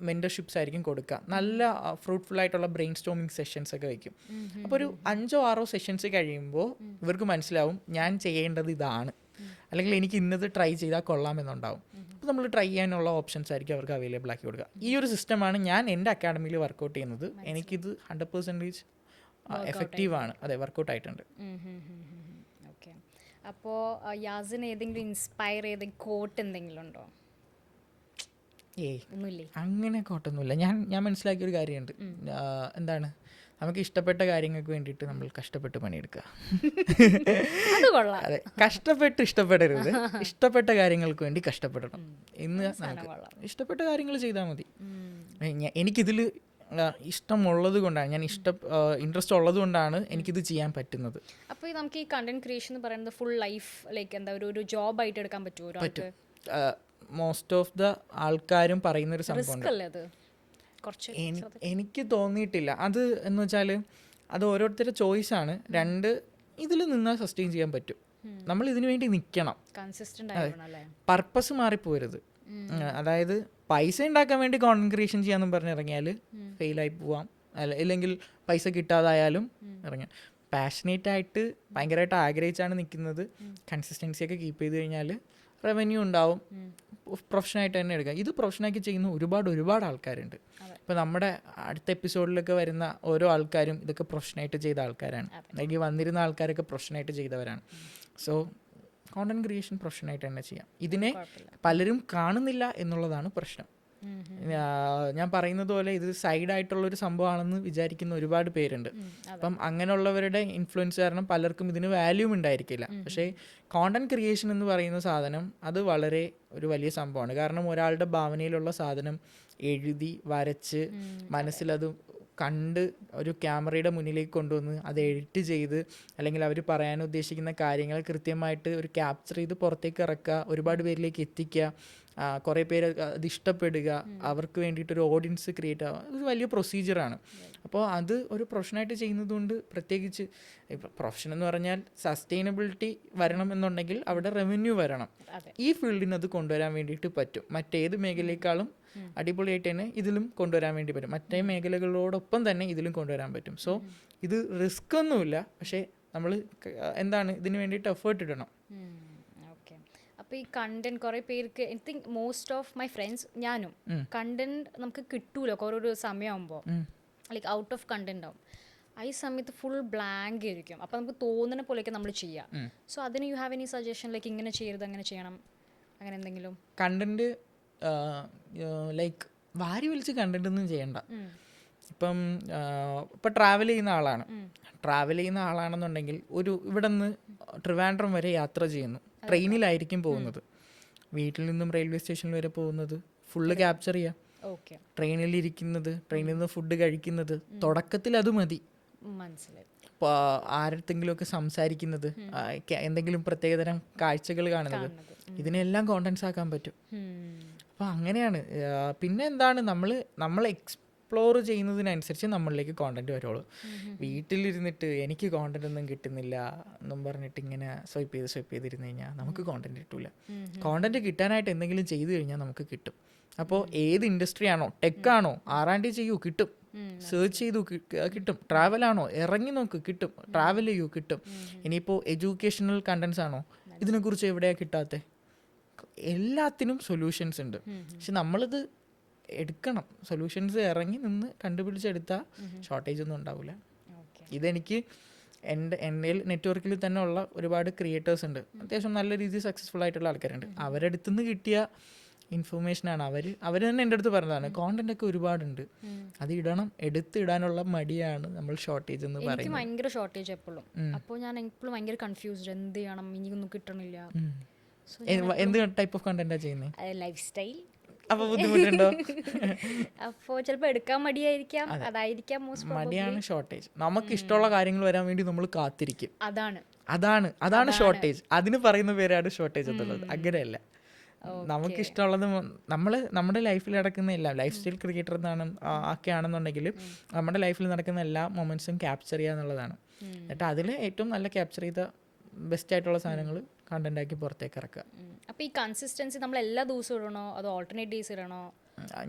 മെൻറ്റർഷിപ്സ് ആയിരിക്കും കൊടുക്കുക. നല്ല ഫ്രൂട്ട്ഫുൾ ആയിട്ടുള്ള ബ്രെയിൻ സ്റ്റോമിങ് സെഷൻസ് ഒക്കെ വയ്ക്കും. അപ്പോൾ ഒരു 5-6 സെഷൻസ് കഴിയുമ്പോൾ ഇവർക്ക് മനസ്സിലാവും ഞാൻ ചെയ്യേണ്ടത് ഇതാണ്, അല്ലെങ്കിൽ എനിക്ക് ഇന്നത് ട്രൈ ചെയ്താൽ കൊള്ളാമെന്നുണ്ടാവും. അപ്പോൾ നമ്മൾ ട്രൈ ചെയ്യാനുള്ള ഓപ്ഷൻസ് ആയിരിക്കും അവർക്ക് അവൈലബിൾ ആക്കി കൊടുക്കുക. ഈ ഒരു സിസ്റ്റമാണ് ഞാൻ എൻ്റെ അക്കാഡമിയിൽ വർക്കൗട്ട് ചെയ്യുന്നത്. എനിക്കിത് 100% എഫക്റ്റീവാണ്. അതെ, വർക്കൗട്ട് ആയിട്ടുണ്ട്. അപ്പോൾ യാസിന് ഏതെങ്കിലും ഇൻസ്പയർ ചെയ്ത കോട്ട് എന്തെങ്കിലും ഉണ്ടോ? ഒന്നുമില്ലേ? അങ്ങനെ കോട്ടൊന്നുമില്ല. ഞാൻ മനസ്സിലാക്കിയൊരു കാര്യമുണ്ട്. എന്താണ്, നമുക്ക് ഇഷ്ടപ്പെട്ട കാര്യങ്ങൾക്ക് വേണ്ടിയിട്ട് നമ്മൾ കഷ്ടപ്പെട്ട് പണിയെടുക്കുക. അതെ, ഇഷ്ടപ്പെടരുത്. ഇഷ്ടപ്പെട്ട കാര്യങ്ങൾക്ക് വേണ്ടി കഷ്ടപ്പെടണം. ഇന്ന് നമുക്ക് ഇഷ്ടപ്പെട്ട കാര്യങ്ങൾ ചെയ്താൽ മതി. എനിക്കിതിൽ ഇഷ്ടമുള്ളത് കൊണ്ടാണ്, ഞാൻ ഇൻട്രസ്റ്റ് ഉള്ളത് കൊണ്ടാണ് എനിക്കിത് ചെയ്യാൻ പറ്റുന്നത്. അപ്പോൾ നമുക്ക് ഈ കണ്ടന്റ് ക്രിയേഷൻ എന്ന് പറയുന്നത് ഫുൾ ലൈഫ് ലൈക്ക് എന്താ ഒരു ജോബ് ആയിട്ട് എടുക്കാൻ പറ്റുമോ? പറ്റും. മോസ്റ്റ് ഓഫ് ദ ആൾക്കാരും പറയുന്നൊരു സംഭവം എനിക്ക് തോന്നിയിട്ടില്ല. അത് എന്ന് വെച്ചാൽ അത് ഓരോരുത്തരുടെ ചോയ്സാണ്. 2, ഇതിൽ നിന്നാൽ സസ്റ്റെയിൻ ചെയ്യാൻ പറ്റും. നമ്മൾ ഇതിനു വേണ്ടി നിൽക്കണം. പർപ്പസ് മാറിപ്പോരുത്. അതായത് പൈസ ഉണ്ടാക്കാൻ വേണ്ടി കോണ്ടന്റ് ക്രിയേഷൻ ചെയ്യാമെന്നും പറഞ്ഞിറങ്ങിയാൽ ഫെയിലായി പോവാം, അല്ലെങ്കിൽ പൈസ കിട്ടാതായാലും ഇറങ്ങാം. പാഷനേറ്റ് ആയിട്ട് ഭയങ്കരമായിട്ട് ആഗ്രഹിച്ചാണ് നിൽക്കുന്നത്, കൺസിസ്റ്റൻസിയൊക്കെ കീപ്പ് ചെയ്ത് കഴിഞ്ഞാൽ റവന്യൂ ഉണ്ടാവും. പ്രൊഫഷനായിട്ട് തന്നെ എടുക്കാം. ഇത് പ്രൊഫഷനാക്കി ചെയ്യുന്ന ഒരുപാട് ആൾക്കാരുണ്ട്. ഇപ്പോൾ നമ്മുടെ അടുത്ത എപ്പിസോഡിലൊക്കെ വരുന്ന ഓരോ ആൾക്കാരും ഇതൊക്കെ പ്രൊഫഷനായിട്ട് ചെയ്ത ആൾക്കാരാണ്, അല്ലെങ്കിൽ വന്നിരുന്ന ആൾക്കാരൊക്കെ പ്രൊഫഷനായിട്ട് ചെയ്തവരാണ്. സോ കോണ്ടന്റ് ക്രിയേഷൻ പ്രൊഫഷനായിട്ട് തന്നെ ചെയ്യാം. ഇതിനെ പലരും കാണുന്നില്ല എന്നുള്ളതാണ് പ്രശ്നം. ഞാൻ പറയുന്നത് പോലെ ഇത് സൈഡായിട്ടുള്ളൊരു സംഭവമാണെന്ന് വിചാരിക്കുന്ന ഒരുപാട് പേരുണ്ട്. അപ്പം അങ്ങനെയുള്ളവരുടെ ഇൻഫ്ലുവൻസ് കാരണം പലർക്കും ഇതിന് വാല്യൂം ഉണ്ടായിരിക്കില്ല. പക്ഷേ കോണ്ടന്റ് ക്രിയേഷൻ എന്ന് പറയുന്ന സാധനം അത് വളരെ ഒരു വലിയ സംഭവമാണ്. കാരണം ഒരാളുടെ ഭാവനയിലുള്ള സാധനം എഴുതി വരച്ച് മനസ്സിലത് കണ്ട് ഒരു ക്യാമറയുടെ മുന്നിലേക്ക് കൊണ്ടുവന്ന് അത് എഡിറ്റ് ചെയ്ത് അല്ലെങ്കിൽ അവർ പറയാൻ ഉദ്ദേശിക്കുന്ന കാര്യങ്ങൾ കൃത്യമായിട്ട് ഒരു ക്യാപ്ചർ ചെയ്ത് പുറത്തേക്ക് ഇറക്കുക, ഒരുപാട് പേരിലേക്ക് എത്തിക്കുക, കുറേ പേര് അത് ഇഷ്ടപ്പെടുക, അവർക്ക് വേണ്ടിയിട്ടൊരു ഓഡിയൻസ് ക്രിയേറ്റ് ആവുക, ഇത് വലിയ പ്രൊസീജിയറാണ്. അപ്പോൾ അത് ഒരു പ്രൊഫഷനായിട്ട് ചെയ്യുന്നത് കൊണ്ട് പ്രത്യേകിച്ച് പ്രൊഫഷൻ എന്ന് പറഞ്ഞാൽ സസ്റ്റൈനബിലിറ്റി വരണം എന്നുണ്ടെങ്കിൽ അവിടെ റവന്യൂ വരണം. ഈ ഫീൽഡിന് അത് കൊണ്ടുവരാൻ വേണ്ടിയിട്ട് പറ്റും. മറ്റേത് മേഖലയേക്കാളും അടിപൊളിയായിട്ട് തന്നെ ഇതിലും കൊണ്ടുവരാൻ വേണ്ടി പറ്റും. മറ്റേ മേഖലകളോടൊപ്പം തന്നെ ഇതിലും കൊണ്ടുവരാൻ പറ്റും. സോ ഇത് റിസ്ക് ഒന്നുമില്ല, പക്ഷേ നമ്മൾ എന്താണ് ഇതിന് വേണ്ടിയിട്ട് എഫേർട്ട് ഇടണം. അപ്പോൾ ഈ കണ്ടന്റ് കുറേ പേർക്ക് I think most of my friends, ഞാനും കണ്ടന്റ് നമുക്ക് കിട്ടൂല കുറേ സമയമാകുമ്പോൾ, ലൈക്ക് ഔട്ട് ഓഫ് കണ്ടന്റ് ആവും. ഈ സമയത്ത് ഫുൾ ബ്ലാങ്ക് ആയിരിക്കും. അപ്പോൾ നമുക്ക് തോന്നുന്ന പോലെയൊക്കെ നമ്മൾ ചെയ്യാം. സോ അതിന് you have any suggestion, like ഇങ്ങനെ ചെയ്യരുത് അങ്ങനെ ചെയ്യണം അങ്ങനെ എന്തെങ്കിലും? കണ്ടന്റ് ലൈക്ക് വാരി വലിച്ച് കണ്ടന്റ് ഒന്നും ചെയ്യണ്ട. ഇപ്പം ട്രാവൽ ചെയ്യുന്ന ആളാണെന്നുണ്ടെങ്കിൽ ഇവിടെ നിന്ന് ട്രിവാൻഡ്രം വരെ യാത്ര ചെയ്യുന്നു, ട്രെയിനിലായിരിക്കും പോകുന്നത്, വീട്ടിൽ നിന്നും റെയിൽവേ സ്റ്റേഷനിൽ വരെ പോകുന്നത്, ഫുള്ള് ക്യാപ്ചർ ചെയ്യാം. ട്രെയിനിലിരിക്കുന്നത്, ട്രെയിനിൽ നിന്ന് ഫുഡ് കഴിക്കുന്നത്, തുടക്കത്തിൽ അത് മതി. ഇപ്പോൾ ആരെടുത്തെങ്കിലുമൊക്കെ സംസാരിക്കുന്നത്, എന്തെങ്കിലും പ്രത്യേകതരം കാഴ്ചകൾ കാണുന്നത്, ഇതിനെല്ലാം കോണ്ടന്റ്സ് ആക്കാൻ പറ്റും. അപ്പോൾ അങ്ങനെയാണ്. പിന്നെ എന്താണ്, നമ്മൾ എക്സ്പ്ലോർ ചെയ്യുന്നതിനനുസരിച്ച് നമ്മളിലേക്ക് കോണ്ടന്റ് വരുള്ളൂ. വീട്ടിലിരുന്നിട്ട് എനിക്ക് കോണ്ടന്റ് ഒന്നും കിട്ടുന്നില്ല എന്നും പറഞ്ഞിട്ട് ഇങ്ങനെ സ്വൈപ്പ് ചെയ്തിരുന്നു കഴിഞ്ഞാൽ നമുക്ക് കോണ്ടന്റ് കിട്ടൂല. കോണ്ടന്റ് കിട്ടാനായിട്ട് എന്തെങ്കിലും ചെയ്തു കഴിഞ്ഞാൽ നമുക്ക് കിട്ടും. അപ്പോൾ ഏത് ഇൻഡസ്ട്രി ആണോ, ടെക്കാണോ, R&D ചെയ്യൂ, കിട്ടും. സെർച്ച് ചെയ്തു കിട്ടും. ട്രാവലാണോ, ഇറങ്ങി നോക്ക്, കിട്ടും. ട്രാവൽ ചെയ്യൂ, കിട്ടും. ഇനിയിപ്പോൾ എഡ്യൂക്കേഷണൽ കണ്ടന്റ്സ് ആണോ, ഇതിനെക്കുറിച്ച് എവിടെയാണ് കിട്ടാത്തത്? എല്ലാത്തിനും സൊല്യൂഷൻസ് ഉണ്ട്. പക്ഷെ നമ്മളിത് എടുക്കണം. സൊല്യൂഷൻസ് ഇറങ്ങി നിന്ന് കണ്ടുപിടിച്ചെടുത്താൽ ഷോർട്ടേജ് ഒന്നും ഉണ്ടാവില്ല. ഇതെനിക്ക് എൻ്റെ നെറ്റ്വർക്കിൽ തന്നെ ഉള്ള ഒരുപാട് ക്രിയേറ്റേഴ്സ് ഉണ്ട്, അത്യാവശ്യം നല്ല രീതിയിൽ സക്സസ്ഫുൾ ആയിട്ടുള്ള ആൾക്കാരുണ്ട്. അവരുടെ നിന്ന് കിട്ടിയ ഇൻഫർമേഷനാണ് അവർ തന്നെ എൻ്റെ അടുത്ത് പറഞ്ഞതാണ്. കോണ്ടന്റ് ഒക്കെ ഒരുപാടുണ്ട്, അത് എടുത്തിടാനുള്ള മടിയാണ് നമ്മൾ ഷോർട്ടേജ് എന്ന് പറയുന്നത്. എനിക്ക് ഭയങ്കര ഷോർട്ടേജ് എപ്പോഴും. അപ്പോൾ ഞാൻ എപ്പോഴും ഭയങ്കര കൺഫ്യൂസ്ഡ്, എന്ത് ചെയ്യണം, ഇനിയൊന്നും കിട്ടണില്ല. എന്ത് ടൈപ്പ് ഓഫ് കണ്ടന്റാ ചെയ്യുന്നത്? Life style. അപ്പോൾ ബുദ്ധിമുട്ടുണ്ടോ? അപ്പോൾ ചിലപ്പോൾ എടുക്കാൻ മടിയായിരിക്കാം, അതായിരിക്കാം മടിയാണ് ഷോർട്ടേജ്. നമുക്ക് ഇഷ്ടമുള്ള കാര്യങ്ങൾ വരാൻ വേണ്ടി നമ്മൾ കാത്തിരിക്കും. അതാണ് ഷോർട്ടേജ്. അതിന് പറയുന്ന പേരാണ് ഷോർട്ടേജ് എന്നുള്ളത്. അങ്ങനെയല്ല, നമുക്ക് ഇഷ്ടമുള്ളത് നമ്മുടെ ലൈഫിൽ നടക്കുന്ന എല്ലാം, ലൈഫ് സ്റ്റൈൽ ക്രിയേറ്റർ എന്നാണ് ഒക്കെ ആണെന്നുണ്ടെങ്കിൽ നമ്മുടെ ലൈഫിൽ നടക്കുന്ന എല്ലാ മൊമെന്റ്സും ക്യാപ്ചർ ചെയ്യുക എന്നുള്ളതാണ്. എന്നിട്ട് അതിൽ ഏറ്റവും നല്ല ക്യാപ്ചർ ചെയ്ത ബെസ്റ്റ് ആയിട്ടുള്ള സാധനങ്ങൾ കണ്ടന്റ് ആക്കി പുറത്തേക്ക് ഇറക്കുക. അപ്പോൾ ഈ കൺസിസ്റ്റൻസി നമ്മൾ എല്ലാ ദിവസവും ഇടണോ അതോ ഓൾട്ടർനേറ്റ് ഡേയ്സ് ഇടണോ?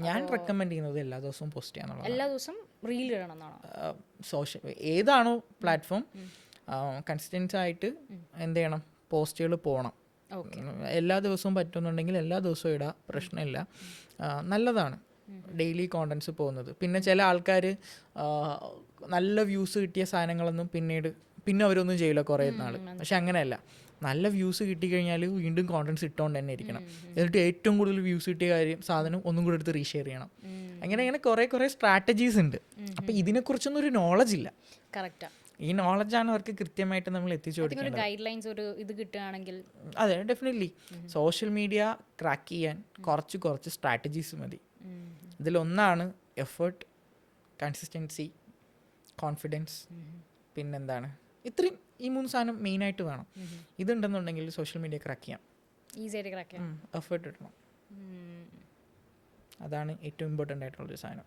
ഞാൻ റെക്കമെൻഡ് ചെയ്യുന്നത് എല്ലാ ദിവസവും പോസ്റ്റ് ചെയ്യാന്നുള്ളത്. എല്ലാ ദിവസവും റീൽ ഇടണം എന്നാണോ? സോഷ്യൽ ഏതാണോ പ്ലാറ്റ്ഫോം, കൺസിസ്റ്റൻസ് ആയിട്ട് എന്ത് ചെയ്യണം, പോസ്റ്റുകൾ പോകണം. എല്ലാ ദിവസവും പറ്റുന്നുണ്ടെങ്കിൽ എല്ലാ ദിവസവും ഇടാം, പ്രശ്നമില്ല, നല്ലതാണ് ഡെയിലി കോണ്ടന്റ്സ് പോകുന്നത്. പിന്നെ ചില ആൾക്കാർ നല്ല വ്യൂസ് കിട്ടിയ സാധനങ്ങളൊന്നും പിന്നെ അവരൊന്നും ചെയ്യില്ല കുറേ നാൾ. പക്ഷെ അങ്ങനെയല്ല, നല്ല വ്യൂസ് കിട്ടിക്കഴിഞ്ഞാൽ വീണ്ടും കോണ്ടന്റ്സ് ഇട്ടുകൊണ്ട് തന്നെ ഇരിക്കണം. എന്നിട്ട് ഏറ്റവും കൂടുതൽ വ്യൂസ് കിട്ടിയ സാധനം ഒന്നും കൂടെ എടുത്ത് റീഷെയർ ചെയ്യണം. അങ്ങനെ കുറേ സ്ട്രാറ്റജീസ് ഉണ്ട്. അപ്പം ഇതിനെക്കുറിച്ചൊന്നും ഒരു നോളജ് ഇല്ല. കറക്റ്റാ. ഈ നോളജാണ് അവർക്ക് കൃത്യമായിട്ട് നമ്മൾ എത്തിച്ചു കൊടുക്കുന്നത്. അതെ, ഡെഫിനറ്റ്ലി സോഷ്യൽ മീഡിയ ക്രാക്ക് ചെയ്യാൻ കുറച്ച് സ്ട്രാറ്റജീസ് മതി. ഇതിലൊന്നാണ് എഫേർട്ട്, കൺസിസ്റ്റൻസി, കോൺഫിഡൻസ്, പിന്നെന്താണ്, ഇത്രയും ഈ 3 സാധനം മെയിനായിട്ട് വേണം. ഇതുണ്ടെന്നുണ്ടെങ്കിൽ സോഷ്യൽ മീഡിയ ക്രാക്ക് ചെയ്യാം, ഈസിയായിട്ട് ക്രാക്ക് ചെയ്യാം. എഫേർട്ട് ഇടണം, അതാണ് ഏറ്റവും ഇമ്പോർട്ടൻ്റ് ആയിട്ടുള്ളൊരു സാധനം.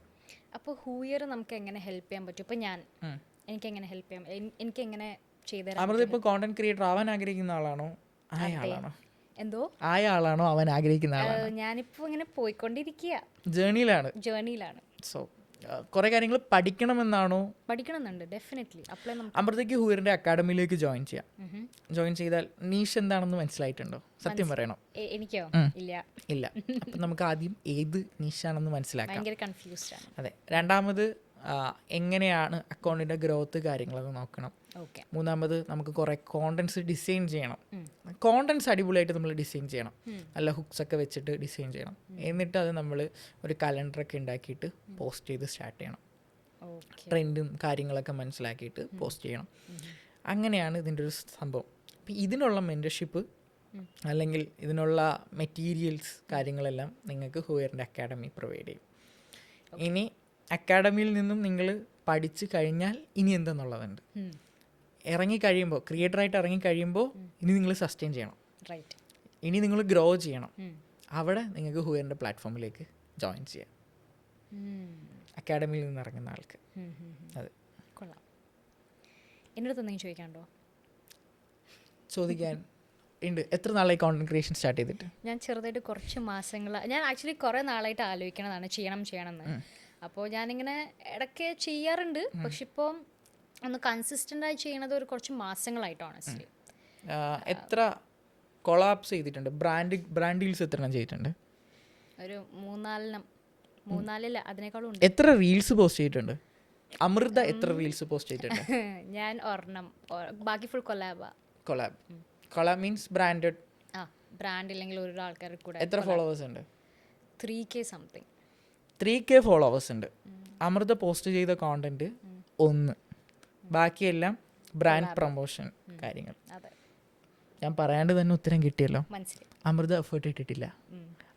അപ്പോൾ ഹൂയർ നമുക്ക് എങ്ങനെ ഹെൽപ്പ് ചെയ്യാൻ പറ്റും? ഇപ്പോൾ എനിക്കെങ്ങനെ ഹെൽപ്പ് ചെയ്യാം, എനിക്കെങ്ങനെ ചെയ്തുതരാം? അമൃത ഇപ്പോൾ കോണ്ടന്റ് ക്രിയേറ്റർ ആവാൻ ആഗ്രഹിക്കുന്ന ആളാണോ, ആയ ആളാണോ അവൻ ആഗ്രഹിക്കുന്ന ആളാണോ? ഞാനിപ്പോൾ ഇങ്ങനെ പോയിക്കൊണ്ടിരിക്കുക, ജേർണിയിലാണ്. സോ കുറേ കാര്യങ്ങൾ പഠിക്കണമെന്നാണോ? പഠിക്കണമെന്നുണ്ട്, ഡെഫിനറ്റ്ലി. അമൃതയ്ക്ക് ഹൂയറിന്റെ അക്കാഡമിയിലേക്ക് ജോയിൻ ചെയ്യാം. ജോയിൻ ചെയ്താൽ നീഷ് എന്താണെന്ന് മനസ്സിലായിട്ടുണ്ടോ? സത്യം പറയണം. എനിക്കോ? ഇല്ല. അപ്പം നമുക്ക് ആദ്യം ഏത് നീഷാണെന്ന് മനസ്സിലാക്കാം. കൺഫ്യൂസ്ഡ് ആണ്. അതെ. രണ്ടാമത് എങ്ങനെയാണ് അക്കൗണ്ടിൻ്റെ ഗ്രോത്ത് കാര്യങ്ങളൊക്കെ നോക്കണം. ഓക്കെ. മൂന്നാമത് നമുക്ക് കുറേ കോണ്ടൻസ് ഡിസൈൻ ചെയ്യണം. കോണ്ടൻസ് അടിപൊളിയായിട്ട് നമ്മൾ ഡിസൈൻ ചെയ്യണം, നല്ല ഹുക്സ് ഒക്കെ വെച്ചിട്ട് ഡിസൈൻ ചെയ്യണം. എന്നിട്ട് അത് നമ്മൾ ഒരു കലണ്ടറൊക്കെ ഉണ്ടാക്കിയിട്ട് പോസ്റ്റ് ചെയ്ത് സ്റ്റാർട്ട് ചെയ്യണം. ട്രെൻഡും കാര്യങ്ങളൊക്കെ മനസ്സിലാക്കിയിട്ട് പോസ്റ്റ് ചെയ്യണം. അങ്ങനെയാണ് ഇതിൻ്റെ ഒരു സംഭവം. അപ്പം ഇതിനുള്ള മെൻറ്റർഷിപ്പ് അല്ലെങ്കിൽ ഇതിനുള്ള മെറ്റീരിയൽസ് കാര്യങ്ങളെല്ലാം നിങ്ങൾക്ക് ഹൂയറിൻ്റെ അക്കാഡമി പ്രൊവൈഡ് ചെയ്യും. ഇനി അക്കാഡമിയിൽ നിന്നും നിങ്ങൾ പഠിച്ചു കഴിഞ്ഞാൽ ഇനി എന്തെന്നുള്ളതുണ്ട്. ഇറങ്ങിക്കഴിയുമ്പോൾ, ക്രിയേറ്ററായിട്ട് ഇറങ്ങിക്കഴിയുമ്പോൾ ഇനി നിങ്ങൾ സസ്റ്റെയിൻ ചെയ്യണം, ഇനി നിങ്ങൾ ഗ്രോ ചെയ്യണം. അവിടെ നിങ്ങൾക്ക് ഹൂയറിൻ്റെ പ്ലാറ്റ്ഫോമിലേക്ക് ജോയിൻ ചെയ്യാം, അക്കാഡമിയിൽ നിന്ന് ഇറങ്ങുന്ന ആൾക്ക്. അതെ, കൊള്ളാം. എൻ്റെ അടുത്ത് എന്തെങ്കിലും ചോദിക്കാനുണ്ടോ? ചോദിക്കാൻ ഉണ്ട്. എത്ര നാളായി കോണ്ടന്റ് ക്രിയേഷൻ സ്റ്റാർട്ട് ചെയ്തിട്ട്? ഞാൻ ചെറുതായിട്ട് കുറച്ച് മാസങ്ങൾ, ഞാൻ ആക്ച്വലി കുറേ നാളായിട്ട് ആലോചിക്കണതാണ് ചെയ്യണം എന്ന്. അപ്പോൾ ഞാനിങ്ങനെ ഇടയ്ക്ക് ചെയ്യാറുണ്ട്, പക്ഷെ ഇപ്പം ഒന്ന് കൺസിസ്റ്റൻ്റ് ആയി ചെയ്യണത് ഒരു കുറച്ച് മാസങ്ങളായിട്ടാണ് ഓണസ്റ്റ്ലി. എത്ര കൊളാബ്സ് ചെയ്തിട്ടുണ്ട്? ബ്രാൻഡ് ഡീൽസ് എത്ര എണ്ണം ചെയ്തിട്ടുണ്ട്? ഒരു മൂന്നാലില്ല അതിനേക്കാളും ഉണ്ട്. എത്ര റീൽസ് പോസ്റ്റ് ചെയ്തിട്ടുണ്ട്? അമൃത എത്ര റീൽസ് പോസ്റ്റ് ചെയ്തിട്ടുണ്ട്? ഞാൻ ഒരെണ്ണം, ബാക്കി full collab means branded. Brand ഇല്ലെങ്കിൽ ഒരു ആൾക്കാർ കൂടെ. എത്ര ഫോളോവേഴ്സ് ഉണ്ട്? 3K something. 3K ഫോളോവേഴ്സ് ഉണ്ട്. അമൃത പോസ്റ്റ് ചെയ്ത കോണ്ടന്റ് 1, ബാക്കിയെല്ലാം ബ്രാൻഡ് പ്രൊമോഷൻ കാര്യങ്ങൾ. ഞാൻ പറയാണ്ട് തന്നെ ഉത്തരം കിട്ടിയല്ലോ. അമൃത എഫേർട്ട് ഇട്ടിട്ടില്ല,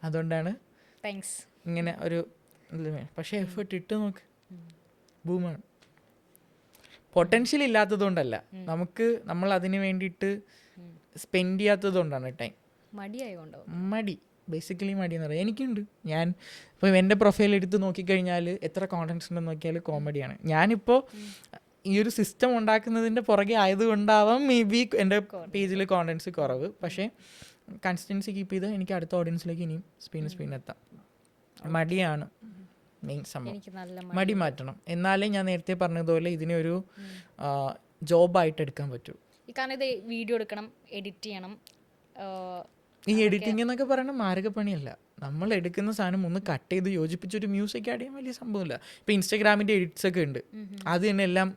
അതുകൊണ്ടാണ് ഇങ്ങനെ ഒരു. പക്ഷേ എഫേർട്ട് ഇട്ട് നോക്ക്, ബൂമാണ്. പൊട്ടൻഷ്യൽ ഇല്ലാത്തതുകൊണ്ടല്ല, നമ്മൾ അതിന് വേണ്ടിയിട്ട് സ്പെൻഡ് ചെയ്യാത്തത് കൊണ്ടാണ് ടൈം. മടി, ബേസിക്കലി മടി എന്ന് പറയാം. എനിക്കുണ്ട്. ഞാൻ ഇപ്പോൾ എൻ്റെ പ്രൊഫൈൽ എടുത്ത് നോക്കിക്കഴിഞ്ഞാൽ എത്ര കോണ്ടൻസ് ഉണ്ടെന്ന് നോക്കിയാൽ കോമഡിയാണ്. ഞാനിപ്പോൾ ഈ ഒരു സിസ്റ്റം ഉണ്ടാക്കുന്നതിൻ്റെ പുറകെ ആയതുകൊണ്ടാവാം മേ ബി എൻ്റെ പേജിൽ കോണ്ടൻസ് കുറവ്. പക്ഷേ കൺസിസ്റ്റൻസി കീപ്പ് ചെയ്ത് എനിക്ക് അടുത്ത ഓഡിയൻസിലേക്ക് ഇനിയും സ്പീൻ എത്താം. മടിയാണ് മെയിൻ സംഭവം. മടി മാറ്റണം, എന്നാലേ ഞാൻ നേരത്തെ പറഞ്ഞതുപോലെ ഇതിനെ ഒരു ജോബായിട്ട് എടുക്കാൻ പറ്റൂ. കാരണം ഇത് വീഡിയോ എടുക്കണം, എഡിറ്റ് ചെയ്യണം. ഈ എഡിറ്റിംഗ് എന്നൊക്കെ പറയുന്നത് മാരകപ്പണിയല്ല. നമ്മൾ എടുക്കുന്ന സാധനം ഒന്ന് കട്ട് ചെയ്ത് യോജിപ്പിച്ചൊരു മ്യൂസിക് ആഡ് ചെയ്യാൻ വലിയ സംഭവമില്ല. ഇപ്പം ഇൻസ്റ്റാഗ്രാമിൻ്റെ എഡിറ്റ്സ് ഒക്കെ ഉണ്ട്, അത് തന്നെ എല്ലാം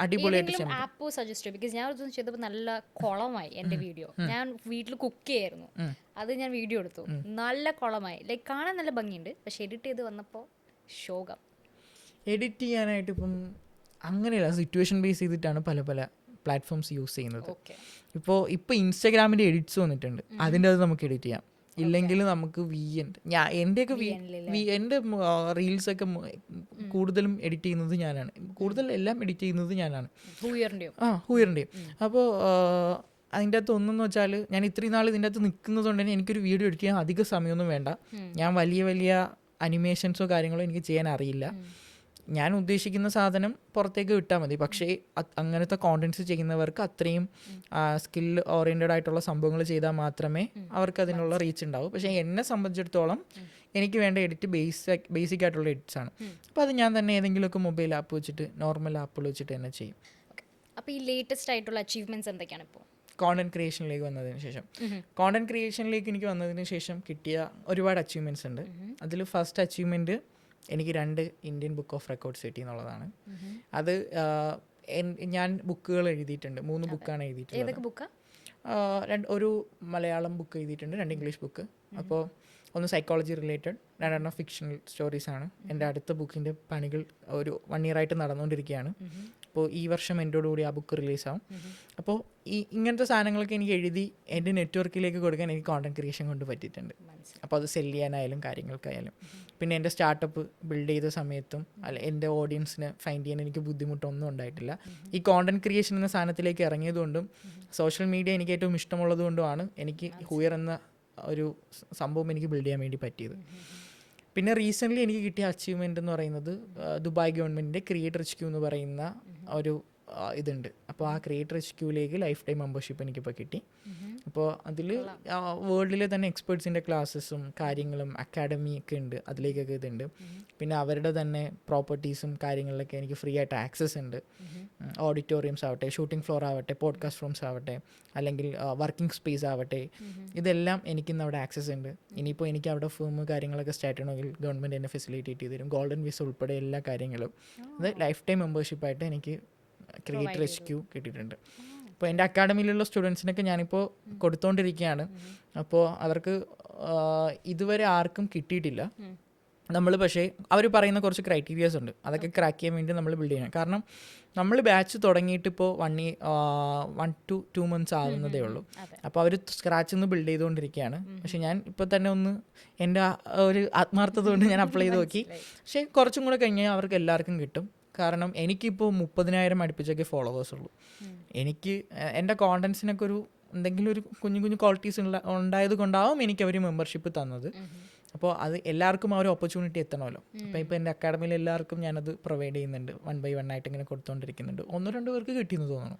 അടിപൊളിയായിട്ട് ചെയ്യാം. ആപ്പ് സജസ്റ്റ് ചെയ്യും. ബിക്കോസ് ഞാൻ ഒരു ചെയ്തപ്പോൾ നല്ല കുളമായി എൻ്റെ വീഡിയോ. ഞാൻ വീട്ടിൽ കുക്ക് ചെയ്യായിരുന്നു, അത് ഞാൻ വീഡിയോ എടുത്തു, നല്ല കുളമായി. ലൈക്ക് കാണാൻ നല്ല ഭംഗിയുണ്ട്, പക്ഷെ എഡിറ്റ് ചെയ്ത് വന്നപ്പോൾ ശോകം. എഡിറ്റ് ചെയ്യാനായിട്ട് ഇപ്പം അങ്ങനെയല്ല, സിറ്റുവേഷൻ ബേസ് ചെയ്തിട്ടാണ് പല പല പ്ലാറ്റ്ഫോംസ് യൂസ് ചെയ്യുന്നത്. ഇപ്പോൾ ഇൻസ്റ്റാഗ്രാമിൻ്റെ എഡിറ്റ്സ് വന്നിട്ടുണ്ട്, അതിൻ്റെ അത് നമുക്ക് എഡിറ്റ് ചെയ്യാം. ഇല്ലെങ്കിൽ നമുക്ക് എൻ്റെയൊക്കെ എൻ്റെ റീൽസൊക്കെ കൂടുതലും എഡിറ്റ് ചെയ്യുന്നത് ഞാനാണ്. എല്ലാം എഡിറ്റ് ചെയ്യുന്നത് ഞാനാണ്, ഹൂയറിൻ്റെയും. അപ്പോൾ അതിൻ്റെ അകത്ത് ഒന്നെന്ന് വെച്ചാൽ, ഞാൻ ഇത്രയും നാൾ ഇതിൻ്റെ അകത്ത് നിൽക്കുന്നത് കൊണ്ട് തന്നെ എനിക്കൊരു വീഡിയോ എഡിറ്റ് ചെയ്യാൻ അധിക സമയമൊന്നും വേണ്ട. ഞാൻ വലിയ അനിമേഷൻസോ കാര്യങ്ങളോ എനിക്ക് ചെയ്യാൻ അറിയില്ല. ഞാൻ ഉദ്ദേശിക്കുന്ന സാധനം പുറത്തേക്ക് വിട്ടാൽ മതി. പക്ഷേ അങ്ങനത്തെ കോണ്ടൻറ്റ്സ് ചെയ്യുന്നവർക്ക് അത്രയും സ്കിൽ ഓറിയൻറ്റഡ് ആയിട്ടുള്ള സംഭവങ്ങൾ ചെയ്താൽ മാത്രമേ അവർക്ക് അതിനുള്ള റീച്ച് ഉണ്ടാവൂ. പക്ഷേ എന്നെ സംബന്ധിച്ചിടത്തോളം എനിക്ക് വേണ്ട എഡിറ്റ് ബേസിക് ആയിട്ടുള്ള എഡിറ്റ്സ് ആണ്. അപ്പോൾ അത് ഞാൻ തന്നെ ഏതെങ്കിലുമൊക്കെ മൊബൈൽ ആപ്പ് വെച്ചിട്ട്, നോർമൽ ആപ്പുകൾ വെച്ചിട്ട് തന്നെ ചെയ്യും. അപ്പോൾ ഈ ലേറ്റസ്റ്റ് ആയിട്ടുള്ള അച്ചീവ്മെൻറ്റ്സ് എന്തൊക്കെയാണ് ഇപ്പോൾ കോണ്ടന്റ് ക്രിയേഷനിലേക്ക് വന്നതിന് ശേഷം? കോണ്ടന്റ് ക്രിയേഷനിലേക്ക് എനിക്ക് വന്നതിന് ശേഷം കിട്ടിയ ഒരുപാട് അച്ചീവ്മെൻറ്റ്സ് ഉണ്ട്. അതിൽ ഫസ്റ്റ് അച്ചീവ്മെൻറ്റ് എനിക്ക് 2 ഇന്ത്യൻ ബുക്ക് ഓഫ് റെക്കോർഡ്സ് കിട്ടി എന്നുള്ളതാണ്. അത് ഞാൻ ബുക്കുകൾ എഴുതിയിട്ടുണ്ട്, 3 ബുക്കാണ് എഴുതിയിട്ടുള്ളത്. ഒരു മലയാളം ബുക്ക് എഴുതിയിട്ടുണ്ട്, 2 ഇംഗ്ലീഷ് ബുക്ക്. അപ്പോൾ ഒന്ന് സൈക്കോളജി റിലേറ്റഡ്, 2 ഫിക്ഷണൽ സ്റ്റോറീസാണ്. എൻ്റെ അടുത്ത ബുക്കിൻ്റെ പണികൾ ഒരു 1 year ആയിട്ട് നടന്നുകൊണ്ടിരിക്കുകയാണ്. അപ്പോൾ ഈ വർഷം എൻ്റെയോടുകൂടി ആ ബുക്ക് റിലീസാവും. അപ്പോൾ ഇങ്ങനത്തെ സാധനങ്ങളൊക്കെ എനിക്ക് എഴുതി എൻ്റെ നെറ്റ്വർക്കിലേക്ക് കൊടുക്കാൻ എനിക്ക് കോണ്ടന്റ് ക്രിയേഷൻ കൊണ്ട് പറ്റിയിട്ടുണ്ട്. അപ്പോൾ അത് സെല് ചെയ്യാനായാലും കാര്യങ്ങൾക്കായാലും. പിന്നെ എൻ്റെ സ്റ്റാർട്ടപ്പ് ബിൽഡ് ചെയ്ത സമയത്തും എൻ്റെ ഓഡിയൻസിനെ ഫൈൻഡ് ചെയ്യാൻ എനിക്ക് ബുദ്ധിമുട്ടൊന്നും ഉണ്ടായിട്ടില്ല. ഈ കോണ്ടന്റ് ക്രിയേഷൻ എന്ന സാധനത്തിലേക്ക് ഇറങ്ങിയതുകൊണ്ടും സോഷ്യൽ മീഡിയ എനിക്ക് ഏറ്റവും ഇഷ്ടമുള്ളത് കൊണ്ടുമാണ് എനിക്ക് ഹൂയർ എന്ന ഒരു സംഭവം എനിക്ക് ബിൽഡ് ചെയ്യാൻ വേണ്ടി പറ്റിയത്. പിന്നെ റീസെൻ്റ്ലി എനിക്ക് കിട്ടിയ അച്ചീവ്മെൻ്റ് എന്ന് പറയുന്നത് ദുബായ് ഗവൺമെൻറ്റിൻ്റെ ക്രിയേറ്റർ HQ എന്ന് പറയുന്ന ഒരു ഇതുണ്ട്. അപ്പോൾ ആ ക്രിയേറ്റർ HQയിലേക്ക് ലൈഫ് ടൈം മെമ്പർഷിപ്പ് എനിക്കിപ്പോൾ കിട്ടി. അപ്പോൾ അതിൽ വേൾഡിലെ തന്നെ എക്സ്പേർട്സിൻ്റെ ക്ലാസ്സസും കാര്യങ്ങളും അക്കാഡമി ഒക്കെ ഉണ്ട്, അതിലേക്കൊക്കെ ഇതുണ്ട്. പിന്നെ അവരുടെ തന്നെ പ്രോപ്പർട്ടീസും കാര്യങ്ങളിലൊക്കെ എനിക്ക് ഫ്രീ ആയിട്ട് ആക്സസ് ഉണ്ട്. ഓഡിറ്റോറിയംസ് ആവട്ടെ, ഷൂട്ടിംഗ് ഫ്ലോർ ആവട്ടെ, പോഡ്കാസ്റ്റ് റൂംസ് ആവട്ടെ, അല്ലെങ്കിൽ വർക്കിംഗ് സ്പേസ് ആവട്ടെ, ഇതെല്ലാം എനിക്കിന്ന് അവിടെ ആക്സസ് ഉണ്ട്. ഇനിയിപ്പോൾ എനിക്ക് അവിടെ ഫേം കാര്യങ്ങളൊക്കെ സ്റ്റാർട്ട് ചെയ്യണമെങ്കിൽ ഗവൺമെൻറ് എന്നെ ഫെസിലിറ്റേറ്റ് ചെയ്ത് തരും. ഗോൾഡൻ വിസ ഉൾപ്പെടെ എല്ലാ കാര്യങ്ങളും അത് ലൈഫ് ടൈം മെമ്പർഷിപ്പായിട്ട് എനിക്ക് ക്രിയേറ്റർ HQ കിട്ടിയിട്ടുണ്ട്. അപ്പോൾ എൻ്റെ അക്കാഡമിയിലുള്ള സ്റ്റുഡൻസിനൊക്കെ ഞാനിപ്പോൾ കൊടുത്തുകൊണ്ടിരിക്കുകയാണ്. അപ്പോൾ അവർക്ക് ഇതുവരെ ആർക്കും കിട്ടിയിട്ടില്ല. നമ്മൾ പക്ഷേ അവർ പറയുന്ന കുറച്ച് ക്രൈറ്റീരിയാസ് ഉണ്ട്, അതൊക്കെ ക്രാക്ക് ചെയ്യാൻ വേണ്ടി നമ്മൾ ബിൽഡ് ചെയ്യണം. കാരണം നമ്മൾ ബാച്ച് തുടങ്ങിയിട്ട് ഇപ്പോൾ 1 to 2 months ആവുന്നതേ ഉള്ളൂ. അപ്പോൾ അവർ സ്ക്രാച്ചിൽ നിന്ന് ബിൽഡ് ചെയ്തുകൊണ്ടിരിക്കുകയാണ്. പക്ഷേ ഞാൻ ഇപ്പോൾ തന്നെ ഒന്ന് എൻ്റെ ഒരു ആത്മാർത്ഥത കൊണ്ട് ഞാൻ അപ്ലൈ ചെയ്ത് നോക്കി. പക്ഷേ കുറച്ചും കൂടെ കഴിഞ്ഞാൽ അവർക്ക് എല്ലാവർക്കും കിട്ടും. കാരണം എനിക്കിപ്പോൾ 30,000 അടുപ്പിച്ചൊക്കെ ഫോളോവേഴ്സ് ഉള്ളൂ. എനിക്ക് എൻ്റെ കോണ്ടൻസിനൊക്കെ ഒരു എന്തെങ്കിലും ഒരു കുഞ്ഞു കുഞ്ഞു ക്വാളിറ്റീസ് ഉണ്ടായത് കൊണ്ടാവും എനിക്ക് അവർ മെമ്പർഷിപ്പ് തന്നത്. അപ്പോൾ അത് എല്ലാവർക്കും ആ ഒരു ഓപ്പർച്യൂണിറ്റി എത്തണമല്ലോ. അപ്പോൾ ഇപ്പോൾ എൻ്റെ അക്കാഡമിയിൽ എല്ലാവർക്കും ഞാനത് പ്രൊവൈഡ് ചെയ്യുന്നുണ്ട്. 1 by 1 ആയിട്ട് ഇങ്ങനെ കൊടുത്തുകൊണ്ടിരിക്കുന്നുണ്ട്. 1-2 പേർക്ക് കിട്ടിയെന്ന് തോന്നുന്നു.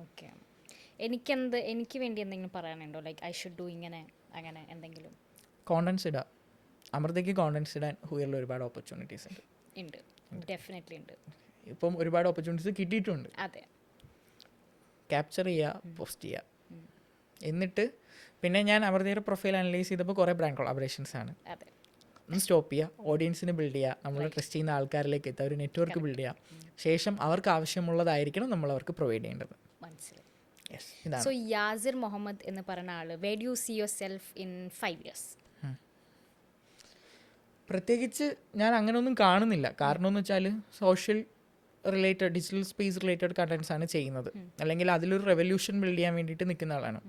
ഓക്കെ, എനിക്ക് വേണ്ടി എന്തെങ്കിലും പറയാനുണ്ടോ? ലൈക്ക് ഐ ഷുഡ് ഡു ഇങ്ങനെ അങ്ങനെ എന്തെങ്കിലും? കോണ്ടൻസ് ഇടാം. അമൃതയ്ക്ക് കോണ്ടൻസ് ഇടാൻ ഹുയറിൽ ഒരുപാട് ഓപ്പർച്യൂണിറ്റീസ് ഉണ്ട്. ഡെഫിനറ്റ്ലി ഉണ്ട്. ഇപ്പം ഒരുപാട് ഓപ്പർച്യൂണിറ്റീസ് കിട്ടിയിട്ടുണ്ട്. അതെ, ക്യാപ്ചർ ചെയ്യുക, പോസ്റ്റ് ചെയ്യുക. എന്നിട്ട് പിന്നെ ഞാൻ അമൃതയുടെ പ്രൊഫൈൽ അനലൈസ് ചെയ്തപ്പോൾ കുറേ ബ്രാൻഡ് കൊളാബറേഷൻസ് ആണ്. ഒന്ന് സ്റ്റോപ്പ് ചെയ്യുക, ഓഡിയൻസിനെ ബിൽഡ് ചെയ്യുക, നമ്മൾ ട്രസ്റ്റ് ചെയ്യുന്ന ആൾക്കാരിലേക്ക് എത്തുക, ഒരു നെറ്റ്വർക്ക് ബിൽഡ് ചെയ്യുക. ശേഷം അവർക്ക് ആവശ്യമുള്ളതായിരിക്കണം നമ്മൾ അവർക്ക് പ്രൊവൈഡ് ചെയ്യേണ്ടത്. മനസ്സിലായി. സോ യാസിർ മുഹമ്മദ് എന്ന് പറയുന്ന ആൾ, where do you see yourself in 5 years? പ്രത്യേകിച്ച് ഞാൻ അങ്ങനെയൊന്നും കാണുന്നില്ല. കാരണം എന്ന് വെച്ചാൽ social related, digital space related contents ആണ് ചെയ്യുന്നത്. അല്ലെങ്കിൽ അതിലൊരു റെവല്യൂഷൻ ബിൽഡ് ചെയ്യാൻ വേണ്ടിയിട്ട് നിൽക്കുന്ന ആളാണ്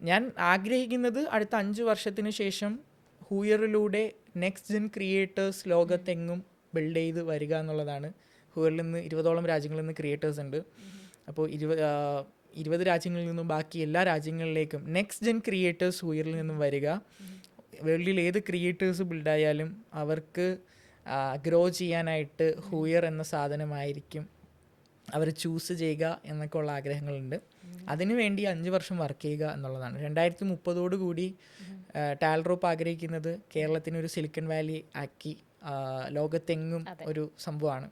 ഞാൻ. ആഗ്രഹിക്കുന്നത് അടുത്ത 5 വർഷത്തിന് ശേഷം ഹുയറിലൂടെ നെക്സ്റ്റ് ജെൻ ക്രിയേറ്റേഴ്സ് ലോകത്തെങ്ങും ബിൽഡ് ചെയ്ത് വരിക എന്നുള്ളതാണ്. ഹുയറിൽ നിന്ന് 20ഓളം രാജ്യങ്ങളിൽ നിന്ന് ക്രിയേറ്റേഴ്സ് ഉണ്ട്. അപ്പോൾ 20 രാജ്യങ്ങളിൽ നിന്നും ബാക്കി എല്ലാ രാജ്യങ്ങളിലേക്കും നെക്സ്റ്റ് ജെൻ ക്രിയേറ്റേഴ്സ് ഹുയറിൽ നിന്നും വരിക. വേൾഡിൽ ഏത് ക്രിയേറ്റേഴ്സ് ബിൽഡായാലും അവർക്ക് ഗ്രോ ചെയ്യാനായിട്ട് ഹുയർ എന്ന സാധനമായിരിക്കും അവർ ചൂസ് ചെയ്യുക എന്നൊക്കെ ഉള്ള ആഗ്രഹങ്ങളുണ്ട്. അതിനുവേണ്ടി 5 വർഷം വർക്ക് ചെയ്യുക എന്നുള്ളതാണ്. 2030 ടാൽറോപ്പ് ആഗ്രഹിക്കുന്നത് കേരളത്തിന് ഒരു സിലിക്കൺ വാലി ആക്കി ലോകത്തെങ്ങും ഒരു സംഭവമാണ്.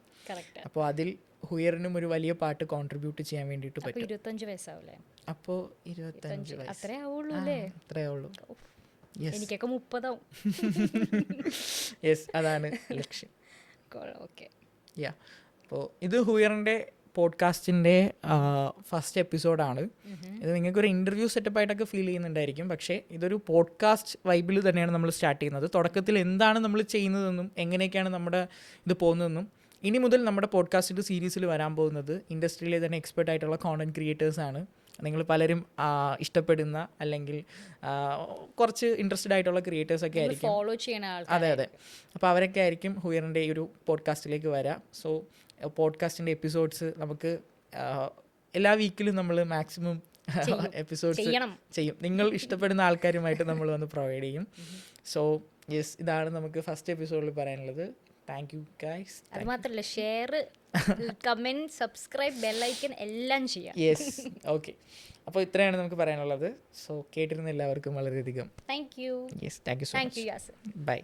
അപ്പോൾ അതിൽ ഹുയറിനും ഒരു വലിയ പാട്ട് കോൺട്രിബ്യൂട്ട് ചെയ്യാൻ വേണ്ടിയിട്ട് പറ്റും. 25 വയസ്സാവില്ലേ? അപ്പോൾ 25 വയസ്സ് അത്രേ ആവുള്ളൂ. എനിക്കൊക്കെ 30 ആവും. യെസ്, അതാണ് ലക്ഷ്യം. ഓക്കെ, യാ. അപ്പോൾ ഇത് ഹുയറിൻ്റെ പോഡ്കാസ്റ്റിൻ്റെ ഫസ്റ്റ് എപ്പിസോഡാണ്. ഇത് നിങ്ങൾക്കൊരു ഇൻ്റർവ്യൂ സെറ്റപ്പായിട്ടൊക്കെ ഫീൽ ചെയ്യുന്നുണ്ടായിരിക്കും. പക്ഷേ ഇതൊരു പോഡ്കാസ്റ്റ് വൈബിൽ തന്നെയാണ് നമ്മൾ സ്റ്റാർട്ട് ചെയ്യുന്നത്. തുടക്കത്തിൽ എന്താണ് നമ്മൾ ചെയ്യുന്നതെന്നും എങ്ങനെയൊക്കെയാണ് നമ്മുടെ ഇത് പോകുന്നതെന്നും, ഇനി മുതൽ നമ്മുടെ പോഡ്കാസ്റ്റിൻ്റെ സീരീസിൽ വരാൻ പോകുന്നത് ഇൻഡസ്ട്രിയിലെ തന്നെ എക്സ്പെർട്ട് ആയിട്ടുള്ള കോണ്ടൻറ് ക്രിയേറ്റേഴ്സാണ്. നിങ്ങൾ പലരും ഇഷ്ടപ്പെടുന്ന അല്ലെങ്കിൽ കുറച്ച് ഇൻട്രസ്റ്റഡ് ആയിട്ടുള്ള ക്രിയേറ്റേഴ്സൊക്കെ ആയിരിക്കും, ഫോളോ ചെയ്യുന്ന ആൾക്കാർ. അതെ. അപ്പോൾ അവരൊക്കെ ആയിരിക്കും ഹുയറിൻ്റെ ഈ ഒരു പോഡ്കാസ്റ്റിലേക്ക് വരാം. സോ പോഡ്കാസ്റ്റിൻ്റെ എപ്പിസോഡ്സ് നമുക്ക് എല്ലാ വീക്കിലും നമ്മൾ മാക്സിമം എപ്പിസോഡ്സ് ചെയ്യും. നിങ്ങൾ ഇഷ്ടപ്പെടുന്ന ആൾക്കാരുമായിട്ട് നമ്മൾ വന്ന് പ്രൊവൈഡ് ചെയ്യും. സോ യെസ്, ഇതാണ് നമുക്ക് ഫസ്റ്റ് എപ്പിസോഡിൽ പറയാനുള്ളത്. Thank you guys. അത് മാത്രമല്ല, ഷെയർ, കമൻറ്റ്, സബ്സ്ക്രൈബ്, ബെല്ലൈക്കൻ എല്ലാം ചെയ്യാം. Yes, okay. അപ്പോൾ ഇത്രയാണ് നമുക്ക് പറയാനുള്ളത്. സോ കേട്ടിരുന്ന എല്ലാവർക്കും വളരെയധികം thank you. Yes, thank you so much. Yasir. By.